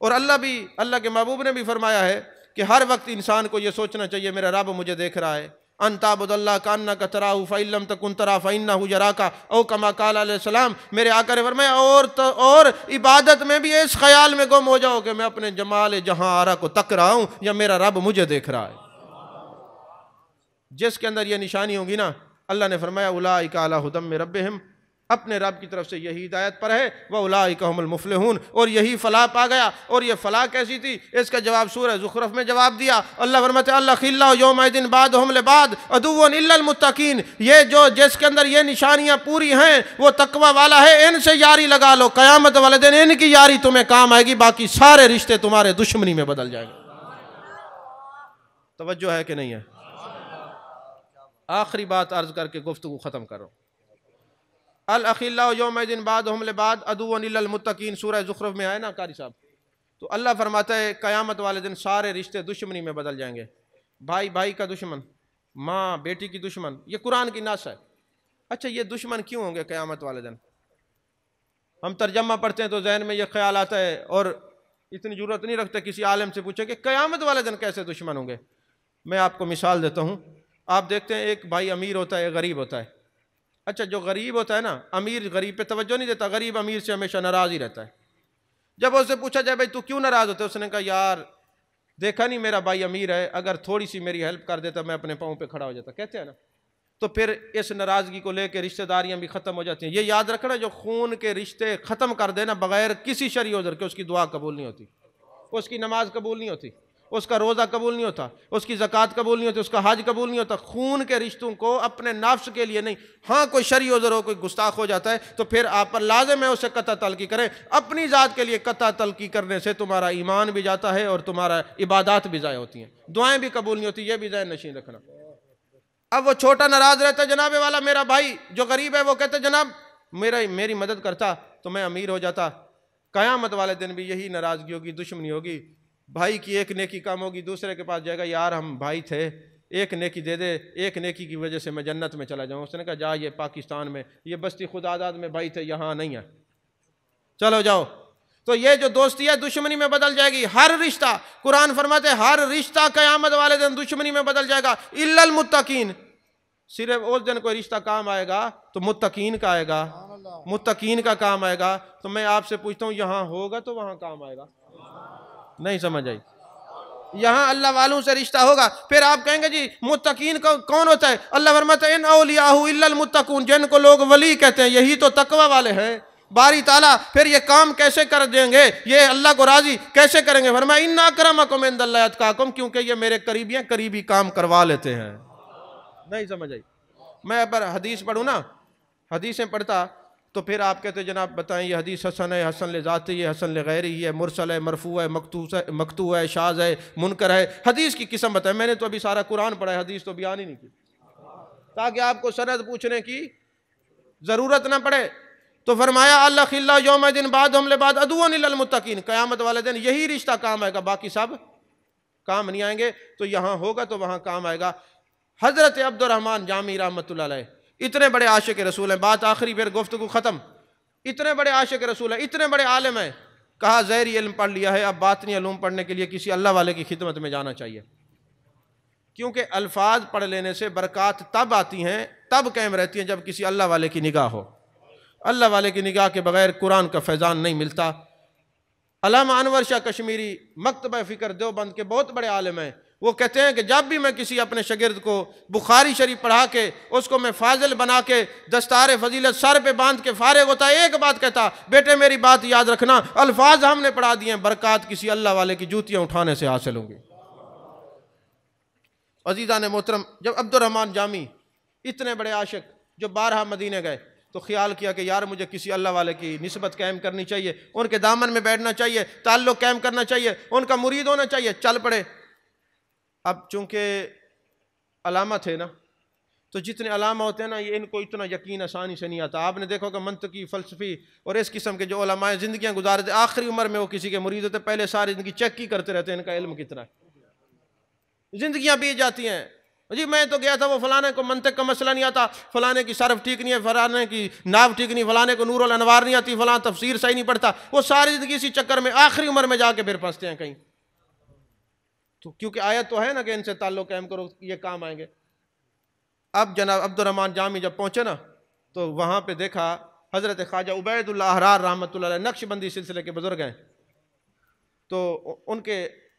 और अल्लाह के महबूब ने भी फरमाया है कि हर वक्त इंसान को ये सोचना चाहिए मेरा रब मुझे देख रहा है। अंताबुदल्ला कान्ना का तराहु फ़इल्लम तकुन तरा फ़इन्नहु यराका औ कमा क़ाल अलैहिस्सलाम। मेरे आका ने फरमाया और इबादत में भी इस ख्याल में गुम हो जाओ कि मैं अपने जमाल जहां आरा को तक रहा हूं या मेरा रब मुझे देख रहा है। जिसके अंदर ये निशानी होगी ना, अल्लाह ने फरमाया उलाइका अला हुदम मिन रब्बिहिम, अपने रब की तरफ से यही हिदायत पर है, व उलाइका हुमुल मुफ्लिहून, और यही फलाह पा गया। और ये फलाह कैसी थी, इसका जवाब सूरह ज़ुख़रुफ़ में जवाब दिया। अल्लाह फरमाते हैं अल्लाखिल्लाहु यौमइदिन बादहुम लिबाद अदुव्वुन इल्लल मुत्तकीन, ये जो जिसके अंदर ये निशानियां पूरी हैं वो तकवा वाला है, इनसे यारी लगा लो, क़यामत वाले दिन इनकी यारी तुम्हें काम आएगी, बाकी सारे रिश्ते तुम्हारे दुश्मनी में बदल जाएंगे। तवज्जो है कि नहीं है? आखिरी बात अर्ज करके गुफ्तगू ख़त्म करो। अल अखिल्लाहु यौमइदिन बादहुम लिबाद अदुव्वुन इल्लल मुत्तकीन, सूरह ज़ुख़रुफ़ में आया ना कारी साहब। तो अल्लाह फरमाता है क़यामत वाले दिन सारे रिश्ते दुश्मनी में बदल जाएंगे। भाई भाई का दुश्मन, माँ बेटी की दुश्मन, ये कुरान की नास है। अच्छा ये दुश्मन क्यों होंगे क़यामत वाले दिन? हम तर्जमा पढ़ते हैं तो जहन में ये ख्याल आता है, और इतनी ज़रूरत नहीं रखते किसी आलिम से पूछे कि क़यामत वाले दिन कैसे दुश्मन होंगे। मैं आपको मिसाल देता हूँ। आप देखते हैं एक भाई अमीर होता है, गरीब होता है। अच्छा जो गरीब होता है ना, अमीर गरीब पे तवज्जो नहीं देता, गरीब अमीर से हमेशा नाराज़ ही रहता है। जब उससे पूछा जाए भाई तू क्यों नाराज़ होता है, उसने कहा यार देखा नहीं मेरा भाई अमीर है, अगर थोड़ी सी मेरी हेल्प कर देता मैं अपने पाँव पे खड़ा हो जाता, कहते हैं ना। तो फिर इस नाराज़गी को लेकर रिश्तेदारियाँ भी ख़त्म हो जाती हैं। ये याद रखना, जो खून के रिश्ते ख़त्म कर देना बग़ैर किसी शरई उज़्र के, उसकी दुआ कबूल नहीं होती, उसकी नमाज कबूल नहीं होती, उसका रोज़ा कबूल नहीं होता, उसकी ज़कात कबूल नहीं होती, उसका हज कबूल नहीं होता। खून के रिश्तों को अपने नफ्स के लिए नहीं, हाँ कोई शरई उज़्र हो, कोई गुस्ताख हो जाता है तो फिर आप पर लाज़िम है उसे कत्ता तलकी करें। अपनी ज़ात के लिए कत्ता तलकी करने से तुम्हारा ईमान भी जाता है और तुम्हारा इबादत भी ज़ाया होती हैं, दुआएँ भी कबूल नहीं होती, ये भी ज़हन नशीन रखना। अब वो छोटा नाराज़ रहता है, जनाब वाला मेरा भाई जो गरीब है वो कहते जनाब मेरी मदद करता तो मैं अमीर हो जाता। क़यामत वाले दिन भी यही नाराज़गी होगी, दुश्मनी होगी। भाई की एक नेकी कम होगी, दूसरे के पास जाएगा, यार हम भाई थे, एक नेकी दे दे, एक नेकी की वजह से मैं जन्नत में चला जाऊँ। उसने कहा जा ये पाकिस्तान में, ये बस्ती खुदादाद में भाई थे, यहाँ नहीं है, चलो जाओ। तो ये जो दोस्ती है दुश्मनी में बदल जाएगी। हर रिश्ता, कुरान फरमाते हर रिश्ता क़यामत वाले दिन दुश्मनी में बदल जाएगा, इल्लल मुत्तकीन। सिर्फ उस दिन कोई रिश्ता काम आएगा तो मुत्तकीन का आएगा, मुत्तकीन का काम आएगा। तो मैं आपसे पूछता हूँ यहाँ होगा तो वहाँ काम आएगा? नहीं समझ आई? यहाँ अल्लाह वालों से रिश्ता होगा। फिर आप कहेंगे जी मुत्तकीन कौन होता है? अल्लाह फरमाता है इन औलियाहु इल्लल मुत्तकून, जिनको लोग वली कहते हैं यही तो तकवा वाले हैं। बारी ताला फिर ये काम कैसे कर देंगे, ये अल्लाह को राजी कैसे करेंगे? फरमाया इन्ना अक्रमकुम इंदल्लाहि अतकाकुम, क्योंकि ये मेरे करीबी हैं, करीबी काम करवा लेते हैं। नहीं समझ आई? मैं पर हदीस पढ़ूँ ना, हदीसें पढ़ता तो फिर आप कहते जनाब बताएं ये हदीस हसन है, हसन ले ज़ाती है, हसन ले गैरी है, मुरसल है, मरफू है, मकतू है, शाज़ है, मुनकर है। हदीस की किस्म बताएं। मैंने तो अभी सारा कुरान पढ़ा है, हदीस तो बयान ही नहीं की, ताकि आपको सनद पूछने की ज़रूरत ना पड़े। तो फरमाया अल्लाखिल्लाहु यौमइदिन बादहुम लिबाद अदुव्वुन इल्लल मुत्तकीन, क़यामत वाले दिन यही रिश्ता काम आएगा, बाकी सब काम नहीं आएंगे। तो यहाँ होगा तो वहाँ काम आएगा। हज़रत अब्दुर्रहमान जामी रहमतुल्लाह अलैह इतने बड़े आशिक रसूल हैं, बात आखिरी फिर गुफ्तगू ख़त्म। इतने बड़े आशिक रसूल हैं, इतने बड़े आलिम हैं, कहा ज़हरी इल्म पढ़ लिया है, अब बातनी इल्म पढ़ने के लिए किसी अल्लाह वाले की खिदमत में जाना चाहिए, क्योंकि अल्फाज पढ़ लेने से बरक़ात तब आती हैं, तब कायम रहती हैं जब किसी अल्लाह वाले की निगाह हो। अल्लाह वाले की निगाह के बगैर कुरान का फैज़ान नहीं मिलता। अल्लामा अनवर शाह कश्मीरी मकतबा फ़िक्र देवबंद के बहुत बड़े आलिम हैं। वो कहते हैं कि जब भी मैं किसी अपने शागिर्द को बुखारी शरीफ पढ़ा के उसको मैं फाजिल बना के दस्तार फजीलत सर पे बांध के फारिग होता है, एक बात कहता, बेटे मेरी बात याद रखना, अल्फाज हमने पढ़ा दिए हैं, बरक़ात किसी अल्लाह वाले की जूतियाँ उठाने से हासिल होंगी। अज़ीज़ान मोहतरम, जब अब्दुर्रहमान जामी इतने बड़े आशिक जो 12 मदीने गए तो ख्याल किया कि यार मुझे किसी अल्लाह वाले की निस्बत कायम करनी चाहिए, उनके दामन में बैठना चाहिए, ताल्लुक़ कायम करना चाहिए, उनका मुरीद होना चाहिए। चल पड़े। अब चूँकि अलामा थे ना, तो जितने अलामा होते हैं ना, ये इनको इतना यकीन आसानी से नहीं आता। आपने देखो कि मंतकी, फ़लसफ़ी और इस किस्म के जो उलमाए ज़िंदगियाँ गुजारते, आखिरी उम्र में वो किसी के मुरीद होते, पहले सारी ज़िंदगी चेक ही करते रहते हैं इनका इल्म कितना है। ज़िंदगियाँ बीत जाती हैं, जी मैं तो गया था, वो फलाने को मंतक का मसला नहीं आता, फलाने की सरफ ठीक नहीं है, फलाने की नाव ठीक नहीं, फलाने को नूरुल अनवार नहीं आती, फलां तफसीर सही नहीं पढ़ता। वो सारी ज़िंदगी इसी चक्कर में आखिरी उम्र में जाके फिर फंसते हैं कहीं। तो क्योंकि आयत तो है ना कि इनसे ताल्लुक़ कायम करो, ये काम आएंगे। अब जनाब अब्दुर्रहमान जामी जब पहुँचे ना, तो वहाँ पे देखा हज़रत ख्वाजा उबैदुल्लाह अहरार रहमतुल्लाह अलैह नक्शबंदी सिलसिले के बुज़ुर्ग हैं। तो उनके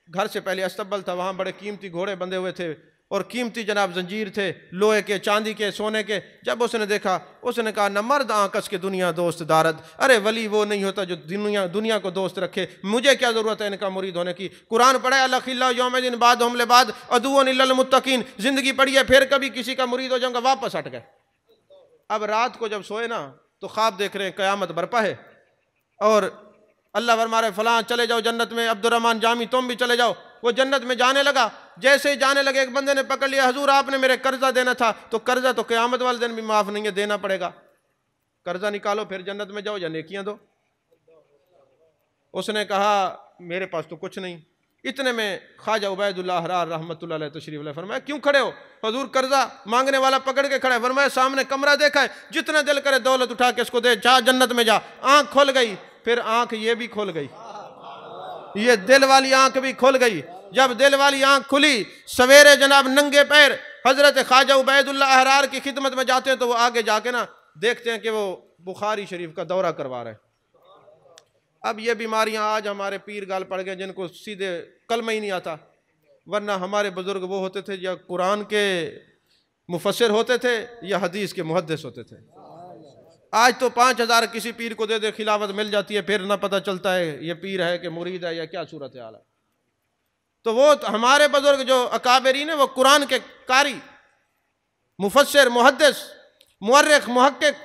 घर से पहले अस्तबल था, वहाँ बड़े कीमती घोड़े बंधे हुए थे और कीमती जनाब जंजीर थे, लोहे के, चांदी के, सोने के। जब उसने देखा, उसने कहा न मर्द आकस के दुनिया दोस्त दारद, अरे वली वो नहीं होता जो दुनिया को दोस्त रखे, मुझे क्या ज़रूरत है इनका मुरीद होने की। कुरान पढ़े, अल्लाह यौमिन बाद हमले बाद अदुवन इल्लल मुत्तकीन, ज़िंदगी पढ़ी है, फिर कभी किसी का मुरीद हो जाऊँगा, वापस हट गए। अब रात को जब सोए ना, तो ख्वाब देख रहे हैं क़यामत बरपा है और अल्लाह फरमा रहे फलां चले जाओ जन्नत में, अब्दुर्रहमान जामी तुम भी चले जाओ। वो जन्नत में जाने लगा, जैसे ही जाने लगे एक बंदे ने पकड़ लिया, हुजूर आपने मेरे कर्जा देना था। तो कर्जा तो क़यामत वाले दिन भी माफ़ नहीं है, देना पड़ेगा, कर्जा निकालो फिर जन्नत में जाओ या नेकियां दो। उसने कहा मेरे पास तो कुछ नहीं। इतने में ख्वाजा उबैदुल्लाह अहरार रहमतुल्लाह अलैह तशरीफ़ लाए, फरमाया क्यों खड़े हो? हुजूर कर्जा मांगने वाला पकड़ के खड़ा है। फरमाया सामने कमरा देखा है, जितना दिल करे दौलत उठा के इसको दे, जा जन्नत में जा। आंख खुल गई, फिर आंख ये भी खुल गई, ये दिल वाली आंख भी खुल गई। जब दिल वाली आंख खुली, सवेरे जनाब नंगे पैर हजरत ख्वाजा उबैदुल्लाह अहरार की खिदमत में जाते हैं, तो वो आगे जाके ना देखते हैं कि वो बुखारी शरीफ का दौरा करवा रहे हैं। अब ये बीमारियां आज हमारे पीर गाल पड़ गए जिनको सीधे कलमा ही नहीं आता, वरना हमारे बुजुर्ग वो होते थे या कुरान के मुफस्सिर होते थे या हदीस के मुहद्दिस होते थे। आज तो 5,000 किसी पीर को दे दे खिलाफत मिल जाती है, फिर ना पता चलता है ये पीर है कि मुरीद है या क्या सूरत हाल है। तो वो हमारे बुजुर्ग जो अकाबरीन है, वो कुरान के कारी, मुफस्सिर, मुहद्दिस, मुअर्रिख, मुहक्किक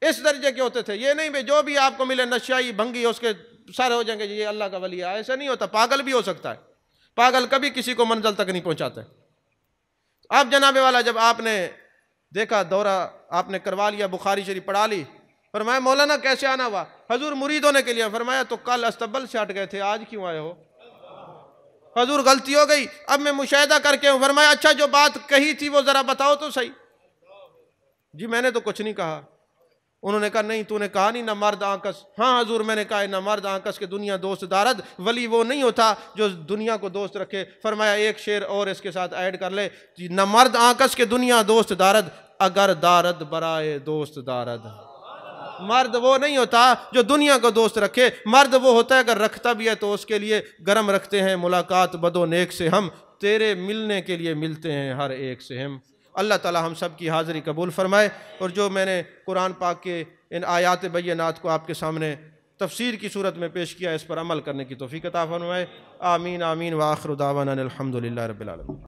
इस दर्जे के होते थे। ये नहीं भाई जो भी आपको मिले नशाई भंगी उसके सारे हो जाएंगे ये अल्लाह का वली है, ऐसा नहीं होता। पागल भी हो सकता है, पागल कभी किसी को मंजिल तक नहीं पहुंचाते। अब जनाबे वाला जब आपने देखा दौरा आपने करवा लिया, बुखारी शरीफ पढ़ा ली, फरमाया मौलाना कैसे आना हुआ? हजूर मुरीद होने के लिए। फरमाया तो कल अस्तबल से हट गए थे, आज क्यों आए हो? हजूर गलती हो गई, अब मैं मुशाहिदा करके हूं। फरमाया अच्छा जो बात कही थी वो जरा बताओ तो सही। जी मैंने तो कुछ नहीं कहा। उन्होंने कहा नहीं तूने कहा नहीं ना मर्द आकस। हाँ हजूर मैंने कहा ना मर्द आकस के दुनिया दोस्त दारद, वली वो नहीं होता जो दुनिया को दोस्त रखे। फरमाया एक शेर और इसके साथ ऐड कर ले, न मर्द आकस के दुनिया दोस्त दारद, अगर दारद बराए दोस्त दारद। मर्द वो नहीं होता जो दुनिया को दोस्त रखे, मर्द वो होता है अगर रखता भी है तो उसके लिए गरम रखते हैं। मुलाकात बदो नेक से हम, तेरे मिलने के लिए मिलते हैं हर एक से हम। अल्लाह ताला हम सब की हाज़िरी कबूल फ़रमाए और जो मैंने कुरान पाक के इन आयात बय्यनात को आपके सामने तफसीर की सूरत में पेश किया, इस पर अमल करने की तौफ़ीक़ अता फ़रमाए। आमीन आमीन व आखिर दावाना अनिल हम्दुलिल्लाहि रब्बिल आलमीन।